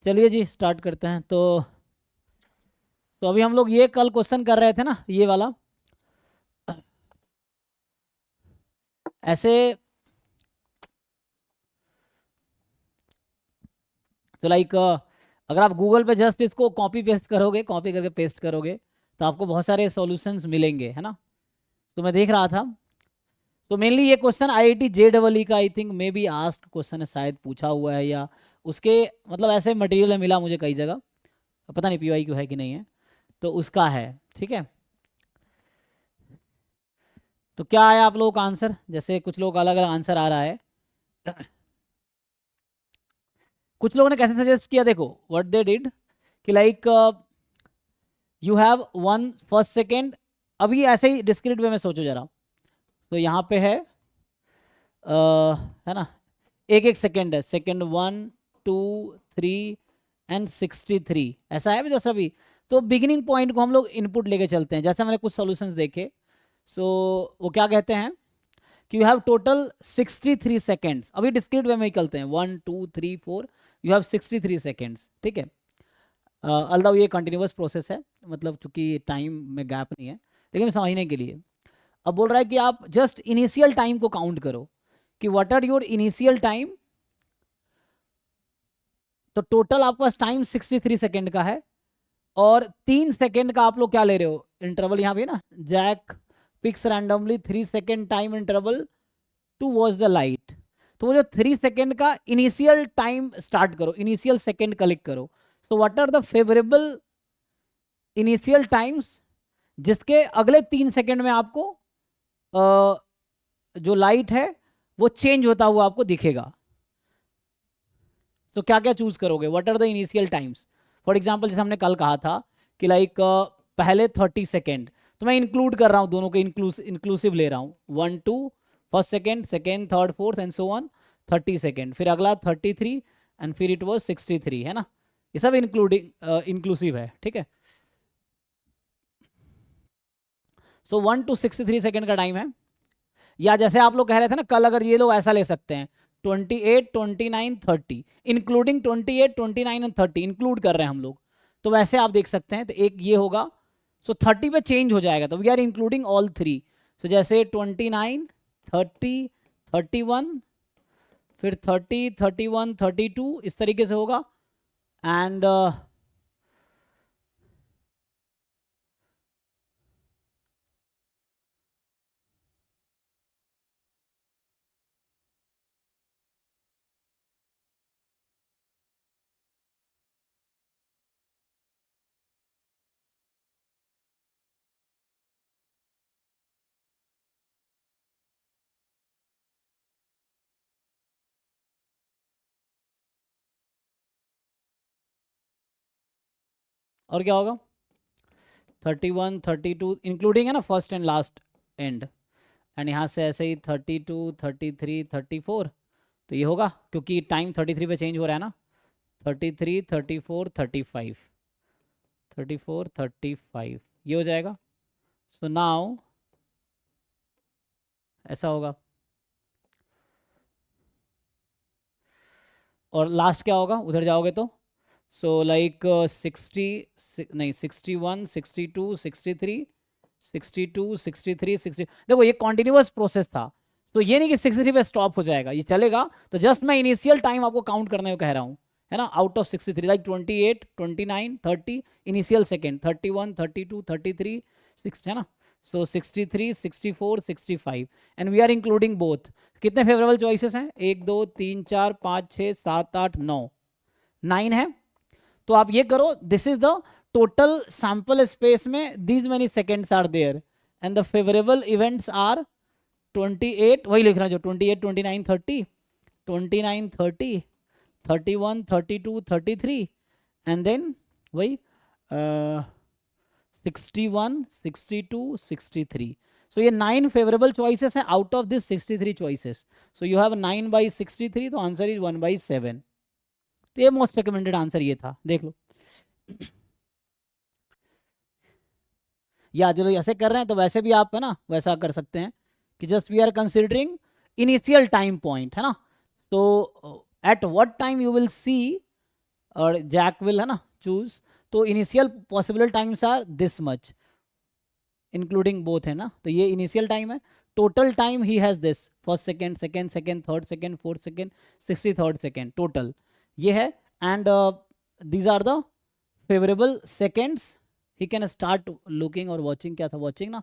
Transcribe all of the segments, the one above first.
चलिए जी स्टार्ट करते हैं। तो अभी हम लोग ये कल क्वेश्चन कर रहे थे ना, ये वाला। ऐसे तो लाइक अगर आप गूगल पे जस्ट इसको कॉपी पेस्ट करोगे, कॉपी करके पेस्ट करोगे, तो आपको बहुत सारे सॉल्यूशंस मिलेंगे, है ना। तो मैं देख रहा था, तो मेनली ये क्वेश्चन आईआईटी जेईई का I think may be asked question है, शायद पूछा हुआ है, या उसके मतलब ऐसे मटेरियल में मिला मुझे कई जगह, पता नहीं पीवाई क्यों है कि नहीं है, तो उसका है। ठीक है, तो क्या आया आप लोगों का आंसर? जैसे कुछ लोग अलग अलग आंसर आ रहा है। कुछ लोगों ने कैसे सजेस्ट किया, देखो व्हाट दे डिड कि like you have one first second. अभी ऐसे ही डिस्क्रीट वे में सोचो जरा। तो यहाँ पे है ना, एक एक सेकेंड है, सेकेंड 1 2 3 एंड 63, ऐसा है जैसा भी। तो बिगिनिंग पॉइंट को हम लोग इनपुट लेके चलते हैं, जैसे मैंने कुछ सॉल्यूशंस देखे। सो वो क्या कहते हैं कि यू हैव टोटल 63 सेकेंड्स। अभी डिस्क्रीट वे में ही चलते हैं, 1 2 3 4, यू हैव 63 सेकेंड्स। ठीक है, अल्दो ये कंटिन्यूस प्रोसेस है, मतलब चूंकि टाइम में गैप नहीं है, लेकिन समझने के लिए अब बोल रहा है कि आप जस्ट इनिशियल टाइम को काउंट करो कि what are your initial time. तो टोटल आपके पास टाइम 63 सेकेंड का है, और 3 सेकेंड का आप लोग क्या ले रहे हो, इंटरवल यहाँ पे ना, Jack picks randomly 3 second time interval to watch the light. तो वो जो 3 सेकेंड का इनिशियल टाइम स्टार्ट करो, इनिशियल सेकेंड कलेक्ट करो। So what are the favourable initial times जिसके अगले 3 सेकेंड में आपको जो लाइट है वो चेंज होता हुआ आपको दिखेगा। तो क्या क्या चूज करोगे, what are the initial times. For example जैसे हमने कल कहा था कि लाइक पहले 30 सेकेंड, तो मैं इंक्लूड कर रहा हूँ दोनों को, इंक्लूसिव ले रहा हूँ, 1 2 first second, second third fourth and so on, 30 second, फिर अगला 33, एंड फिर इट वॉज 63, है ना। ये सब इंक्लूडिंग इंक्लूसिव है, ठीक है। सो 1 to 63 सेकेंड का टाइम है। या जैसे आप लोग कह रहे थे ना कल, अगर ये लोग ऐसा ले सकते हैं 28 29 30, इंक्लूडिंग 28 29 एंड 30 इंक्लूड कर रहे हैं हम लोग, तो वैसे आप देख सकते हैं। तो एक ये होगा, सो 30 पे चेंज हो जाएगा, तो we are including all three. So जैसे 29 30 31, फिर 30 31 32, इस तरीके से होगा। एंड और क्या होगा, 31 32 इंक्लूडिंग है ना, first and last and. And यहाँ से ऐसे ही 32 33 34, तो ये होगा क्योंकि टाइम 33 पे चेंज हो रहा है ना, 33 34 35, 34 35, ये हो जाएगा। सो नाउ ऐसा होगा, और लास्ट क्या होगा उधर जाओगे तो, सो लाइक 60 नहीं 61 62 63 62 63 60। देखो ये कॉन्टिन्यूस प्रोसेस था, तो ये नहीं कि 63 पे स्टॉप हो जाएगा, ये चलेगा। तो जस्ट मैं इनिशियल टाइम आपको काउंट करने को कह रहा हूँ, है ना, out of 63, like 28 29 30 initial second, 31 32 33 6, है ना। So 63 64 65, and we are including both. कितने फेवरेबल चॉइसेस हैं, 1 2 3 4 5 6 7 8 9, 9 है। तो आप ये करो, this is the total sample space में these many seconds are there, and the favourable events are 28, वही लिख रहा हूँ जो 28 29 30 29 30 31 32 33, एंड देन वही 61 62 63। सो ये 9 फेवरेबल चॉइसेस हैं out of this 63 choices. So you have 9/63, तो आंसर इज 1/7। तो ये मोस्ट रिकमेंडेड आंसर ये था, देख लो। या जो लोग ऐसे कर रहे हैं तो वैसे भी आप है ना वैसा कर सकते हैं कि just we are considering initial time point, है ना। तो at what time you will see और जैक विल है ना चूज, तो initial possible times are this much including both है ना, तो ये इनिशियल टाइम है। Total time he has this, first second second second third second fourth second 63rd second total ये है। And these are the favourable seconds, he can start looking और watching, क्या था वॉचिंग ना,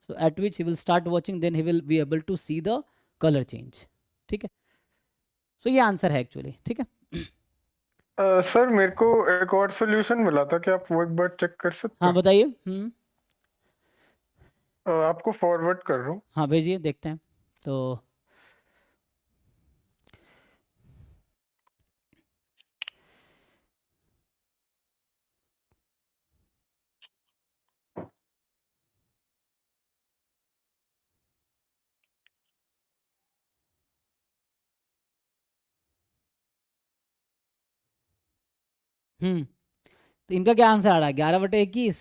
so at which he will start watching, then he will be able to see the colour change. ठीक है, सो ये answer है एक्चुअली। ठीक है, सर मेरे को एक और सोल्यूशन मिला था, क्या आप वो एक बार चेक कर सकते हाँ हैं? बताइए। आपको फॉरवर्ड कर रहा हूँ। हाँ भेजिए देखते हैं। तो तो इनका क्या आंसर आ रहा है, 11/21।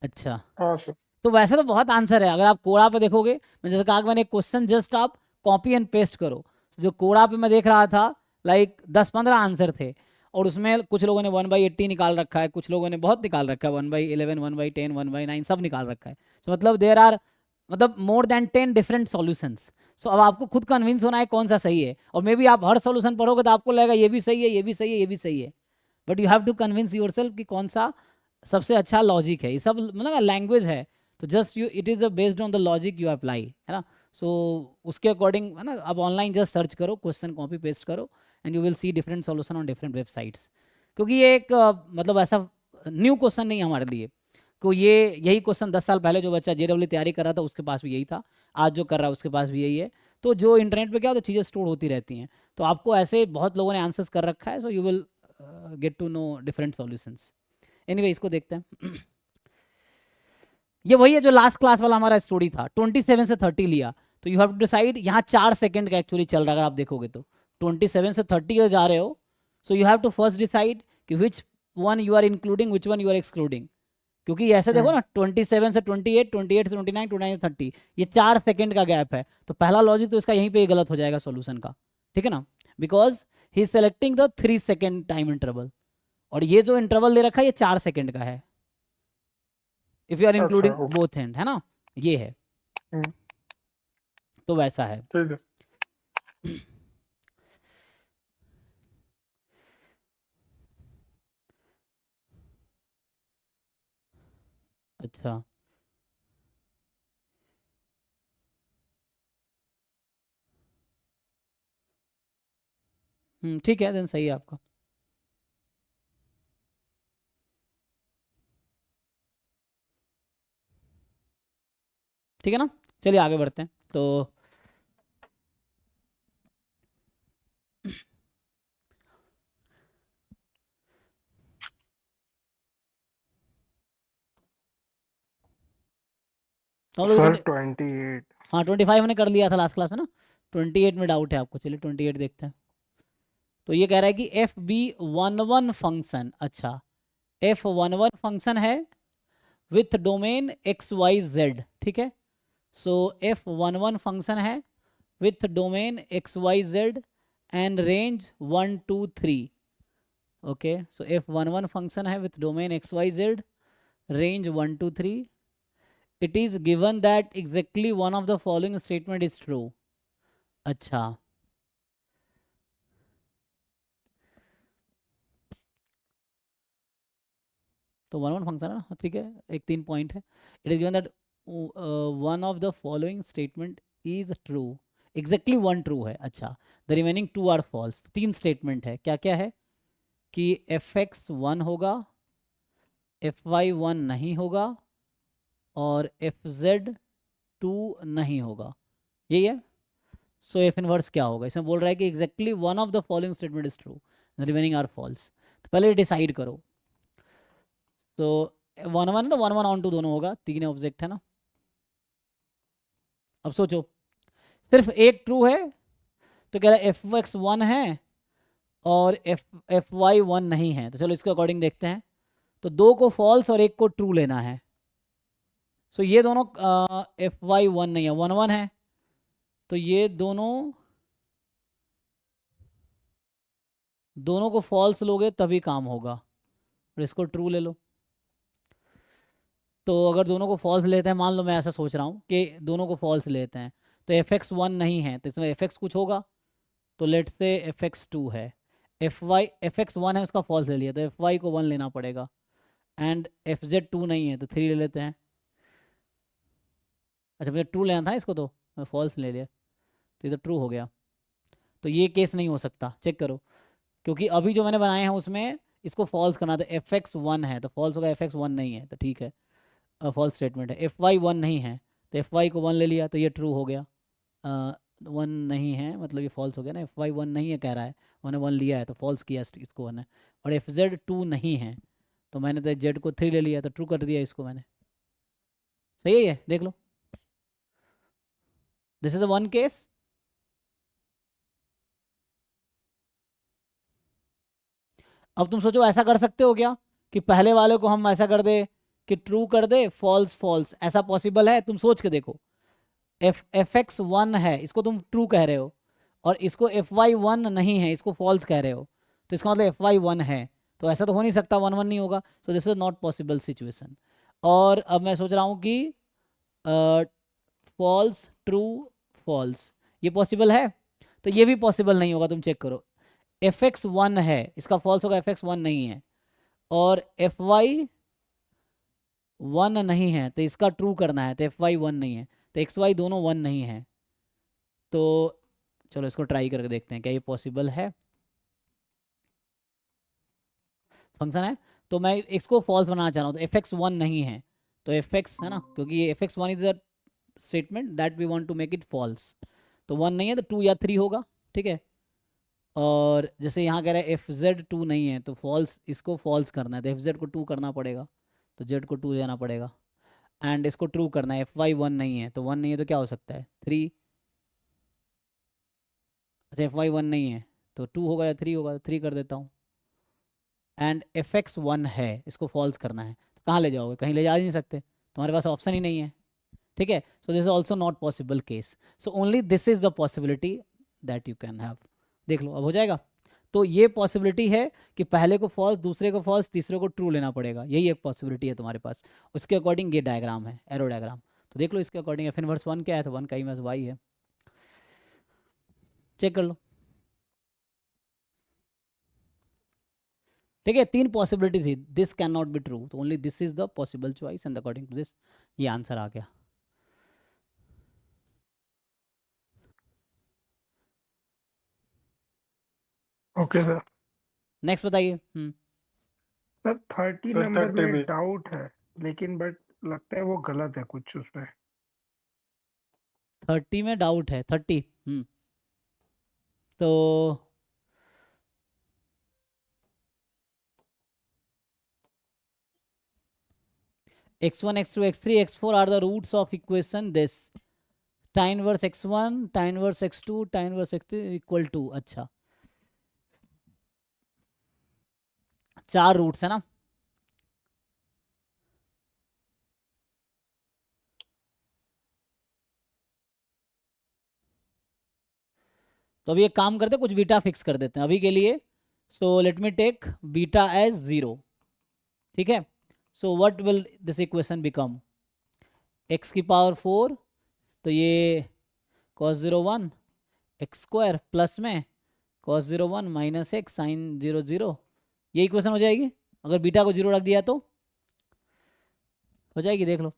अच्छा, हाँ सर। तो वैसे तो बहुत आंसर है, अगर आप कोड़ा पे देखोगे, मैं जैसे कहा कि मैंने क्वेश्चन जस्ट आप कॉपी एंड पेस्ट करो, तो जो कोड़ा पे मैं देख रहा था लाइक 10-15 आंसर थे, और उसमें कुछ लोगों ने 1/80 निकाल रखा है, कुछ लोगों ने बहुत निकाल रखा है, 1/11 1/10 1/9 सब निकाल रखा है। तो मतलब देर आर, मतलब मोर देन 10 डिफरेंट सॉल्यूशंस। सो अब आपको खुद कन्विंस होना है कौन सा सही है, और मे बी आप हर सॉल्यूशन पढ़ोगे तो आपको लगेगा ये भी सही है, ये भी सही है, ये भी सही है, but you have to convince yourself कि कौन सा सबसे अच्छा लॉजिक है। ये सब मतलब लैंग्वेज है, तो just you it is based on the logic you apply, है ना। सो उसके अकॉर्डिंग है ना, आप ऑनलाइन जस्ट सर्च करो, क्वेश्चन कॉपी पेस्ट करो, and you will C different solution on different websites. क्योंकि ये एक मतलब ऐसा न्यू क्वेश्चन नहीं है हमारे लिए, को ये यही क्वेश्चन 10 साल पहले जो बच्चा जेडब्ल्यू तैयारी कर रहा था उसके पास भी यही था, आज जो कर रहा है उसके पास भी यही है। तो जो इंटरनेट पे क्या होता है, चीज़ें स्टोर होती रहती हैं, तो आपको ऐसे बहुत लोगों ने आंसर्स कर रखा है, so you will get to know different solutions. Anyway इसको देखते हैं। ये वही है जो लास्ट क्लास वाला हमारा स्टोरी था, 27 से 30 लिया, तो यू हैव टू डिसाइड, यहाँ 4 सेकंड का एक्चुअली चल रहा है अगर आप देखोगे तो 27 से 30 जा रहे हो, so you have to first decide कि which one you are including which one you are excluding. क्योंकि ऐसे देखो ना, 27 से 28, 28 से 29, 29 से 30, ये 4 सेकंड का गैप है, तो पहला लॉजिक तो इसका यहीं पे गलत हो जाएगा सॉल्यूशन का। ठीक है ना, because he is selecting the 3 second time interval, और ये जो इंटरवल दे रखा है ये 4 सेकंड का है, इफ यू आर अच्छा इंक्लूडिंग ओके। बोथ एंड, है ना, ये है, तो वैसा है। ठीक है। अच्छा, ठीक है, देन सही है आपका। ठीक है ना, चलिए आगे बढ़ते हैं। तो हम लोग सर 20, 28। हाँ 25 हमने कर लिया था लास्ट क्लास में ना, 28 में डाउट है आपको, चलिए 28 देखते हैं। तो ये कह रहा है कि FB11 फंक्शन, अच्छा F11 फंक्शन है विथ डोमेन XYZ, ठीक है। सो F11 फंक्शन है with domain XYZ and range 1 2 3। Okay, so F11 function है with domain XYZ, range 1 2 3, it is given that exactly one of the following statement is true। अच्छा, तो 1 1 function है ना, ठीक है, एक 3 पॉइंट है। It is given that one of the following statement is true, exactly one true है। अच्छा, the remaining 2 are false, 3 statement है, क्या क्या है कि fx 1 होगा, fy 1 नहीं होगा, और fz 2 नहीं होगा, यही है। सो एफ इनवर्स क्या होगा, इसमें बोल रहा है कि exactly one of the following statement is true, remaining are false. तो पहले डिसाइड करो। तो 1 1 तो 1 1 2 दोनों होगा, 3 ऑब्जेक्ट है ना। अब सोचो, सिर्फ एक ट्रू है, तो कह रहा है fx 1 है और fy 1 नहीं है, तो चलो इसके अकॉर्डिंग देखते हैं। तो 2 को फॉल्स और एक को ट्रू लेना है। सो ये दोनों fy 1 नहीं है, 1 1 है, तो ये दोनों दोनों को फॉल्स लोगे तभी काम होगा, और इसको ट्रू ले लो। तो अगर दोनों को फॉल्स लेते हैं, मान लो मैं ऐसा सोच रहा हूँ कि दोनों को फॉल्स लेते हैं, तो एफ एक्स वन नहीं है तो इसमें एफ एक्स कुछ होगा, तो लेट से एफ एक्स टू है। एफ एक्स वन है, उसका फॉल्स ले लिया, तो एफ वाई को वन लेना पड़ेगा। एंड एफ जेड टू नहीं है तो थ्री ले लेते हैं। अच्छा, मुझे ट्रू लेना था इसको, तो मैं फॉल्स ले लिया, तो ये तो ट्रू हो गया। तो ये केस नहीं हो सकता, चेक करो, क्योंकि अभी जो मैंने बनाए हैं उसमें इसको फॉल्स करना था। एफ एक्स वन है तो फॉल्स होगा, एफ एक्स वन नहीं है तो ठीक है, फॉल्स स्टेटमेंट है। एफ वाई वन नहीं है तो एफ वाई को वन ले लिया, तो ये ट्रू हो गया। वन नहीं है मतलब ये फॉल्स हो गया ना, एफ वाई वन नहीं है कह रहा है, मैंने वन लिया है तो फॉल्स किया इसको वन है। और एफ जेड टू नहीं है, तो मैंने तो जेड को थ्री ले लिया, तो ट्रू कर दिया इसको मैंने। सही है ये, देख लो, this is a one case. अब तुम सोचो ऐसा कर सकते हो क्या, कि पहले वाले को हम ऐसा कर दे कि ट्रू कर दे, फॉल्स फॉल्स, ऐसा पॉसिबल है? तुम सोच के देखो, एफ एक्स वन है, इसको तुम ट्रू कह रहे हो, और इसको एफ वाई वन नहीं है, इसको फॉल्स कह रहे हो, तो इसका मतलब एफ वाई वन है, तो ऐसा तो हो नहीं सकता, वन वन नहीं होगा, so this is not possible situation. और अब मैं सोच रहा हूँ कि फॉल्स ट्रू फॉल्स, ये पॉसिबल है? तो ये भी पॉसिबल नहीं होगा, तुम चेक करो, एफ एक्स वन है, इसका फॉल्स होगा, एफ एक्स वन नहीं है, और एफ वाई वन नहीं है तो इसका ट्रू करना है, तो एफ वाई वन नहीं है, तो एक्स वाई दोनों वन नहीं है। तो चलो इसको ट्राई करके देखते हैं क्या ये पॉसिबल है। फंक्शन है, तो मैं एक्स को फॉल्स बनाना चाह रहा हूँ, तो एफ एक्स वन नहीं है, तो एफ एक्स है ना, क्योंकि ये f x one is the statement that we want to make it false, तो वन नहीं है तो टू या थ्री होगा, ठीक है। और जैसे यहाँ कह रहा है एफ जेड टू नहीं है, तो फॉल्स, इसको फॉल्स करना है तो एफ जेड को टू करना पड़ेगा, तो जेड को टू देना पड़ेगा। एंड इसको ट्रू करना है, एफ वाई वन नहीं है, तो वन नहीं है तो क्या हो सकता है, थ्री। अच्छा, एफ वाई वन नहीं है तो टू होगा या थ्री होगा, तो थ्री कर देता हूँ। एंड एफ एक्स वन है, इसको फॉल्स करना है, तो कहाँ ले जाओगे, कहीं ले जा ही नहीं सकते, तुम्हारे पास ऑप्शन ही नहीं है, ठीक है। So this is also not possible case, so only this is the possibility that you can have. देख लो अब हो जाएगा। तो ये पॉसिबिलिटी है कि पहले को फॉल्स, दूसरे को फॉल्स, तीसरे को ट्रू लेना पड़ेगा, यही एक पॉसिबिलिटी है तुम्हारे पास। उसके अकॉर्डिंग ये डायग्राम है, एरो डायग्राम, तो देख लो इसके अकॉर्डिंग एफ इनवर्स वन क्या है, तो वन का इनवर्स वाई है, चेक कर लो। ठीक है, तीन पॉसिबिलिटी थी, this can not be true, तो only this is the possible choice and according to this ये आंसर आ गया। Okay sir. नेक्स्ट बताइए। सर 30 सर नंबर 30 में भी। डाउट है, लेकिन बट लगता है वो गलत है कुछ उसमें। 30 में डाउट है, 30, तो x1 x2 x3 x4 are the roots of equation this, tan inverse x1 tan inverse x2 tan inverse x3 equal to, अच्छा चार रूट्स है ना, तो अभी एक काम करते हैं, कुछ बीटा फिक्स कर देते हैं अभी के लिए। So let me take beta as zero, ठीक है। So what will this equation become, x की पावर फोर, तो ये cos zero one x square plus में cos zero one minus x sine zero zero, ये इक्वेशन हो जाएगी। अगर बीटा को जीरो रख दिया तो हो जाएगी, देख लो।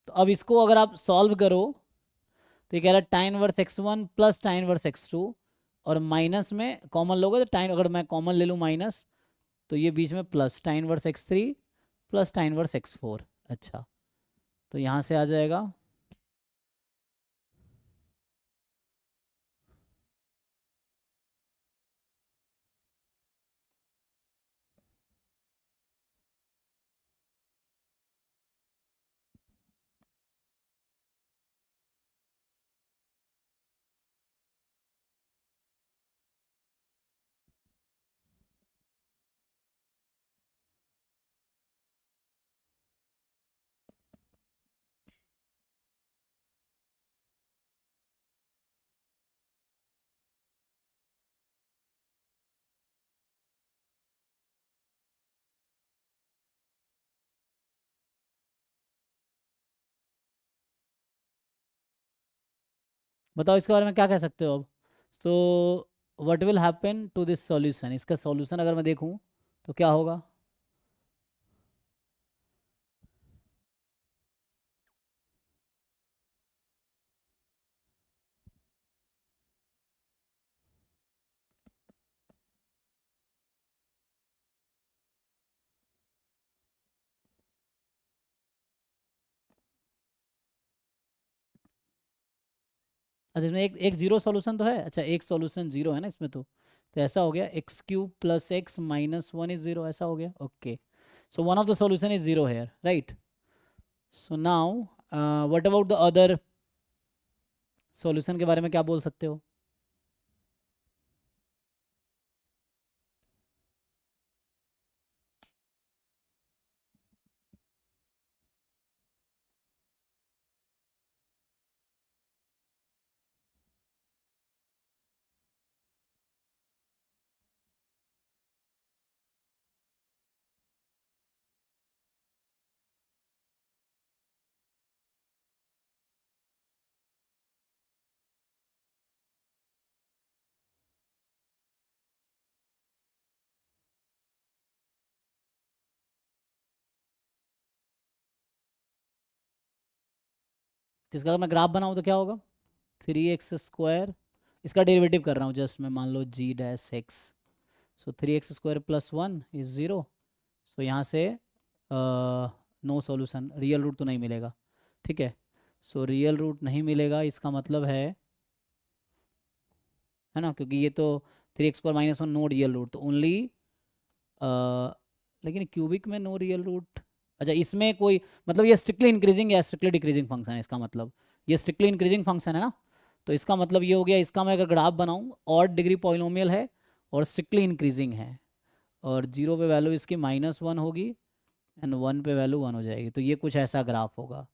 तो अब इसको अगर आप सॉल्व करो, तो ये कह रहा है टाइन वर्स एक्स वन प्लस टाइन वर्स एक्स टू, और माइनस में कॉमन लोगे तो टाइन, अगर मैं कॉमन ले लूँ माइनस, तो ये बीच में प्लस टाइन वर्स एक्स थ्री प्लस टाइन वर्स एक्स फोर, अच्छा तो यहाँ से आ जाएगा बताओ इसके बारे में क्या कह सकते हो अब। So what will happen to this solution, इसका सॉल्यूशन अगर मैं देखूं तो क्या होगा। अच्छा इसमें एक एक जीरो सॉल्यूशन तो है, अच्छा एक सॉल्यूशन जीरो है ना इसमें तो ऐसा हो गया x cube plus x minus one is zero, ऐसा हो गया। Okay so one of the solution is zero hair, right. So now what about the other solution के बारे में क्या बोल सकते हो। जिसका अगर मैं ग्राफ बनाऊँ तो क्या होगा, थ्री एक्स स्क्वायर, इसका डेरिवेटिव कर रहा हूँ जस्ट मैं, मान लो g dash x. So three x square plus one is zero. So यहाँ से नो सॉल्यूशन, रियल रूट तो नहीं मिलेगा, ठीक है। सो रियल रूट नहीं मिलेगा, इसका मतलब है ना, क्योंकि ये तो three x square minus one no real root, तो ओनली लेकिन क्यूबिक में नो रियल रूट। अच्छा इसमें कोई मतलब ये स्ट्रिक्टली इंक्रीजिंग या स्ट्रिक्टली डिक्रीजिंग फंक्शन है, इसका मतलब ये स्ट्रिक्टली इंक्रीजिंग फंक्शन है ना। तो इसका मतलब ये हो गया, इसका मैं अगर ग्राफ बनाऊँ और डिग्री पॉलिनोमियल है और स्ट्रिक्टली इंक्रीजिंग है, और जीरो पे वैल्यू इसकी माइनस वन होगी एंड वन पे वैल्यू वन हो जाएगी, तो ये कुछ ऐसा ग्राफ होगा,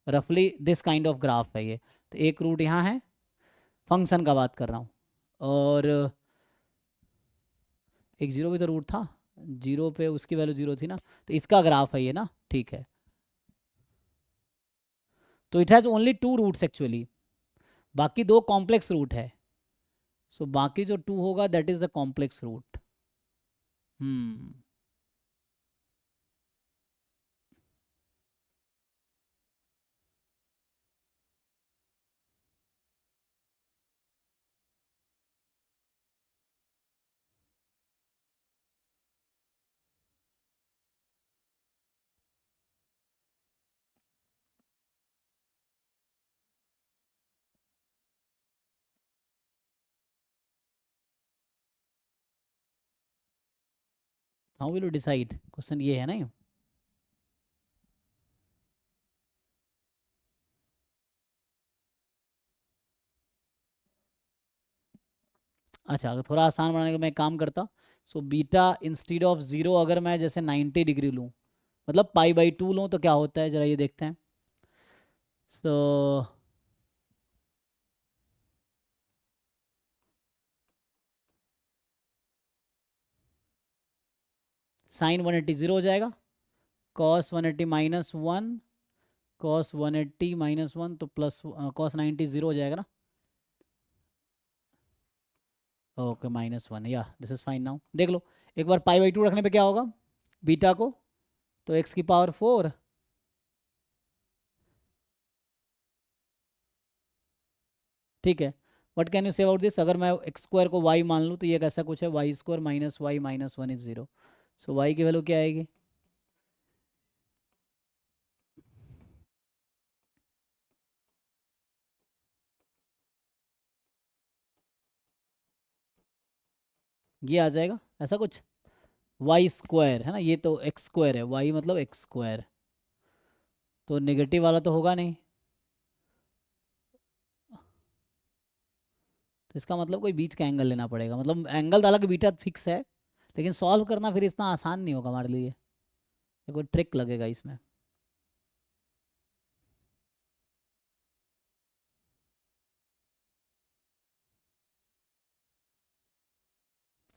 रफली दिस काइंड ऑफ ग्राफ है ये। तो एक रूट यहाँ है, फंक्शन का बात कर रहा हूँ, और एक जीरो भी तो रूट था, जीरो पे उसकी वैल्यू जीरो थी ना, तो इसका ग्राफ है ये ना, ठीक है। तो it has only two roots actually, बाकी दो कॉम्प्लेक्स रूट है। सो बाकी जो टू होगा that is the complex root. Hmm how will you decide, question ये है ना ये। अच्छा अगर थोड़ा आसान बनाने का मैं एक काम करता, so beta instead of zero अगर मैं जैसे 90 डिग्री लूँ, मतलब पाई बाई टू लूँ, तो क्या होता है ज़रा ये देखते हैं। सो साइन 180 ज़ीरो हो जाएगा, cos 180 minus one, cos 180 minus one तो प्लस कॉस 90 ज़ीरो हो जाएगा ना। ओके माइनस वन, या दिस इज़ फाइन नाउ। देख लो एक बार पाई बाई टू रखने पे क्या होगा बीटा को, तो एक्स की पावर फोर, ठीक है। What can you say about this, अगर मैं एक्स स्क्वायर को वाई मान लूँ तो ये कैसा कुछ है, y square minus y minus one is zero. So y की वैल्यू क्या आएगी, ये आ जाएगा ऐसा कुछ, वाई स्क्वायर है ना, ये तो एक्स स्क्वायर है, वाई मतलब एक्स स्क्वायर, तो नेगेटिव वाला तो होगा नहीं, तो इसका मतलब कोई बीच का एंगल लेना पड़ेगा, मतलब एंगल हालांकि बीटा फिक्स है, लेकिन सॉल्व करना फिर इतना आसान नहीं होगा हमारे लिए, ये कोई ट्रिक लगेगा इसमें।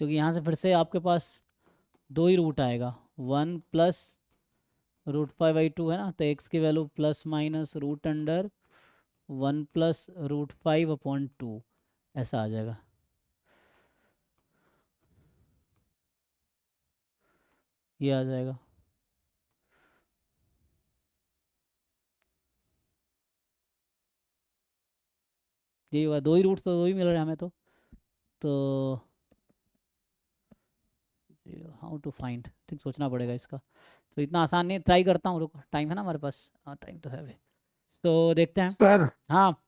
क्योंकि यहाँ से फिर से आपके पास दो ही रूट आएगा, one plus root pi by two है ना, तो एक्स की value plus minus root under 1+√5/2 ऐसा आ जाएगा। ये आ जाएगा। यही हुआ, दो ही रूट तो दो ही मिल रहे हैं हमें तो हाउ टू फाइंड, ठीक सोचना पड़ेगा इसका, तो इतना आसान नहीं। ट्राई करता हूँ, रुको, टाइम है ना हमारे पास? हाँ टाइम तो है भाई, तो देखते हैं। सर हाँ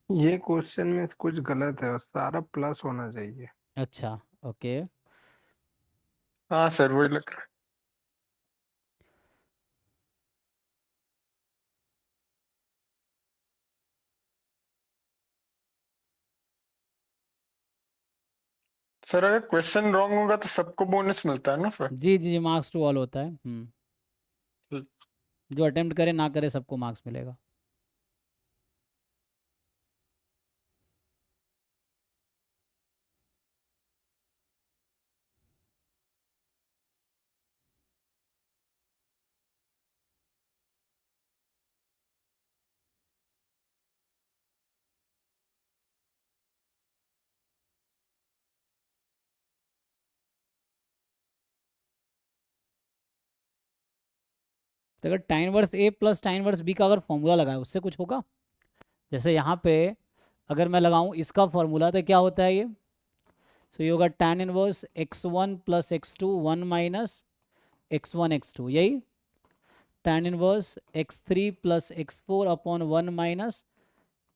ये क्वेश्चन में कुछ गलत है और सारा प्लस होना चाहिए। अच्छा ओके। हाँ सर वही लग रहा है। सर अगर क्वेश्चन रॉन्ग होगा तो सबको बोनस मिलता है ना फिर? जी जी जी, मार्क्स टू ऑल होता है। जो अटेम्प्ट करे ना करे सबको मार्क्स मिलेगा। तो अगर tan वर्स ए प्लस tan वर्स बी का अगर फॉर्मूला लगाए उससे कुछ होगा? जैसे यहाँ पे अगर मैं लगाऊं इसका फॉर्मूला तो क्या होता है ये? सो ये होगा tan inverse x1 plus x2 1 minus x1 x2, यही tan inverse x3 plus x4 upon 1 minus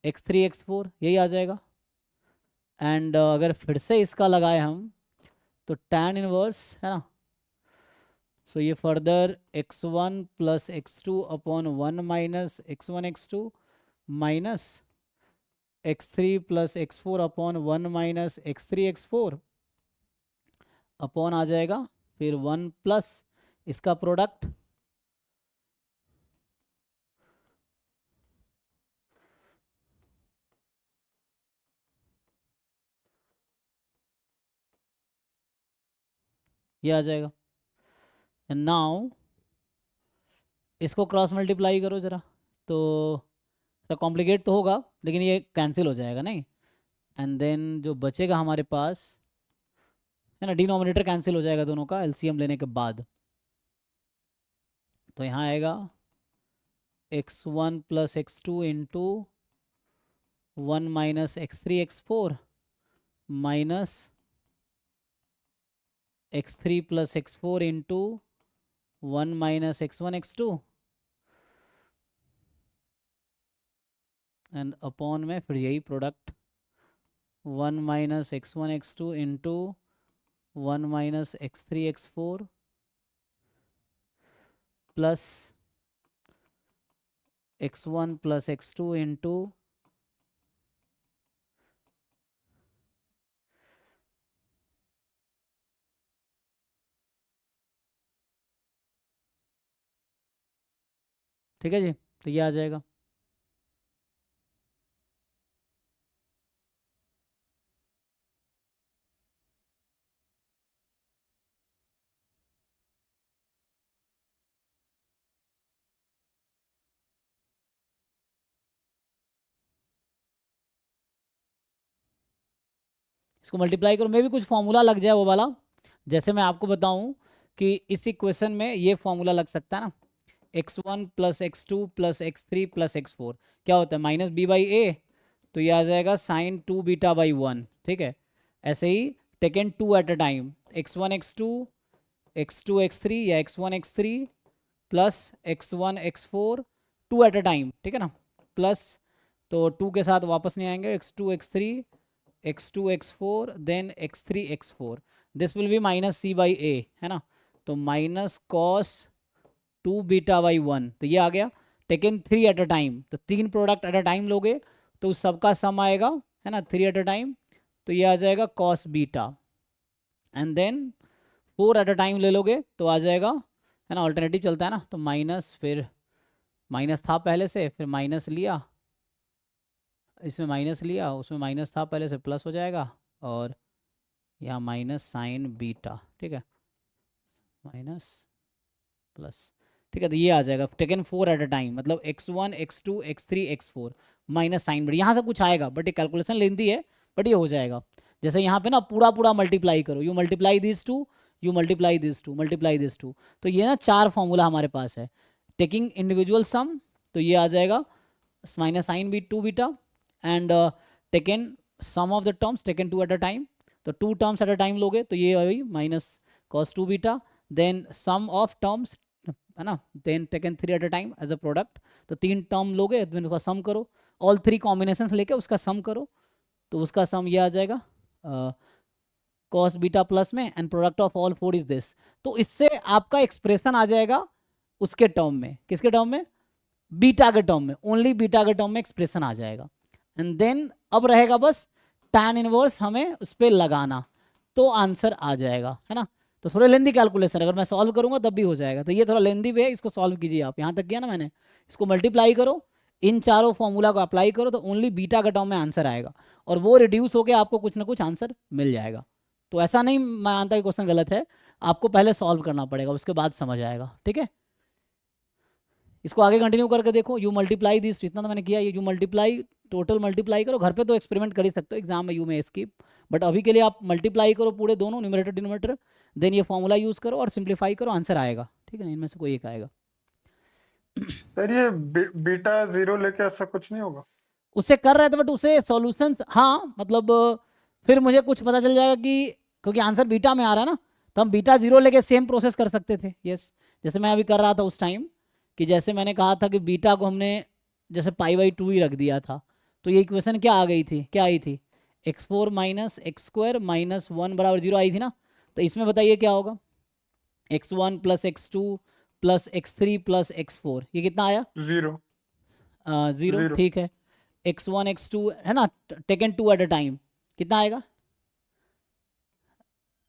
x3 x4, यही आ जाएगा। एंड अगर फिर से इसका लगाए हम तो tan इनवर्स है ना, सो ये further x1 plus x2 upon 1 minus x1 x2 minus x3 plus x4 upon 1 minus x3 x4 upon आ जाएगा फिर 1 प्लस इसका प्रोडक्ट ये आ जाएगा। एंड नाउ इसको क्रॉस मल्टीप्लाई करो ज़रा, तो कॉम्प्लिकेट तो होगा लेकिन ये कैंसिल हो जाएगा नहीं। एंड देन जो बचेगा हमारे पास है ना, डिनोमिनेटर कैंसिल हो जाएगा दोनों का एलसीएम लेने के बाद। तो यहाँ आएगा x1 plus x2 into 1 minus x3 x4 minus x3 plus x4 into 1 minus x1 x2 and upon में फिर यही product 1 minus x1 x2 into 1 minus x3 x4 plus x1 plus x2 into ठीक है जी, तो ये आ जाएगा। इसको मल्टीप्लाई करो, मे भी कुछ फॉर्मूला लग जाए वो वाला। जैसे मैं आपको बताऊं कि इस इक्वेशन में ये फॉर्मूला लग सकता है ना, x1 plus x2 plus x3 plus x4 क्या होता है माइनस बी बाई ए, तो ये आ जाएगा साइन 2 बीटा बाई 1। ठीक है, ऐसे ही taken 2 at a time, x1 x2 x2 x3 या x1 x3 plus x1 x4 2 at a time, ठीक है ना, प्लस तो 2 के साथ वापस नहीं आएंगे, x2 x3 x2 x4 then x3 x4, this will be minus c by a, है ना, तो माइनस कॉस 2 बीटा बाई 1, तो ये आ गया। टेकन 3 एट अ टाइम, तो 3 प्रोडक्ट एट अ टाइम लोगे तो उस सबका सम आएगा, है ना, 3 एट अ टाइम, तो ये आ जाएगा cos beta. And then 4 at a time ले लोगे तो आ जाएगा, है ना, ऑल्टरनेटिव चलता है ना, तो माइनस, फिर माइनस था पहले से, फिर माइनस लिया, इसमें माइनस लिया, उसमें माइनस था पहले से, प्लस हो जाएगा, और यहाँ माइनस साइन बीटा, ठीक है, माइनस प्लस, ठीक है, तो ये आ जाएगा टेकन 4 एट अ टाइम, मतलब x1 x2 x3 x4, minus sign bit, यहाँ से कुछ आएगा बट ये कैलकुलेशन लेंदी है, बट ये हो जाएगा। जैसे यहाँ पे ना पूरा पूरा मल्टीप्लाई करो, you multiply this two, you multiply this two, multiply this two, तो ये ना 4 फॉर्मूला हमारे पास है। टेकिंग इंडिविजुअल सम, तो ये आ जाएगा minus sine b 2 beta, and taken sum of the terms taken 2 at a time, तो 2 टर्म्स एट अ टाइम लोगे तो ये वही minus cos 2 beta, then sum of terms है ना, then taken 3 at a time as a product, तो 3 term लोगे तो उसका सम करो, ऑल 3 कॉम्बिनेशंस लेके उसका सम करो, तो उसका सम ये आ जाएगा कॉस बीटा प्लस में, and product of all 4 is this. तो इससे आपका एक्सप्रेशन आ जाएगा उसके टर्म में, किसके टर्म में, बीटा के टर्म में, ओनली बीटा के टर्म में एक्सप्रेशन आ जाएगा। एंड देन अब रहेगा बस tan इनवर्स हमें उस पर लगाना, तो आंसर आ जाएगा, है ना। तो थोड़ा लेंदी कैलकुलेशन, अगर मैं सॉल्व करूंगा तब भी हो जाएगा, तो ये थोड़ा लेंदी वे है, इसको सॉल्व कीजिए आप। यहाँ तक किया ना मैंने, इसको मल्टीप्लाई करो, इन चारों फॉर्मूला को अप्लाई करो, तो ओनली बीटा के टर्म में आंसर आएगा, और वो रिड्यूस होकर आपको कुछ ना कुछ आंसर मिल जाएगा। तो ऐसा नहीं मैं मानता कि क्वेश्चन गलत है, आपको पहले सॉल्व करना पड़ेगा, उसके बाद समझ आएगा, ठीक है। इसको आगे कंटिन्यू करके देखो, यू मल्टीप्लाई दिस, इतना तो मैंने किया, ये यू मल्टीप्लाई, टोटल मल्टीप्लाई करो, घर पे तो एक्सपेरिमेंट कर ही सकते हो, एग्जाम में यू में स्किप, बट अभी के लिए आप मल्टीप्लाई करो पूरे दोनों न्यूमरेटर डिनोमिनेटर, देन ये फॉर्मूला यूज करो और सिंप्लीफाई करो, आंसर आएगा, ठीक है ना, इनमें से कोई एक आएगा। सर ये बीटा 0 लेके ऐसा कुछ नहीं होगा? उससे कर रहे थे बट उसे सॉल्यूशंस, हाँ मतलब फिर मुझे कुछ पता चल जाएगा कि क्योंकि आंसर बीटा में आ रहा है ना, तो हम बीटा 0 लेके सेम प्रोसेस कर सकते थे, यस, जैसे मैं अभी कर रहा था उस टाइम, कि जैसे मैंने कहा था कि बीटा को हमने जैसे π/2 ही रख दिया था, तो ये इक्वेशन क्या आ गई थी, क्या आई थी, x4 minus x square minus 1 बराबर 0 आई थी ना। तो इसमें बताइए क्या होगा, x1 plus x2 plus x3 plus x4, ये कितना आया, 0 0, 0 ठीक है। x1 x2 है ना, टेकन 2 एट अ टाइम, कितना आएगा,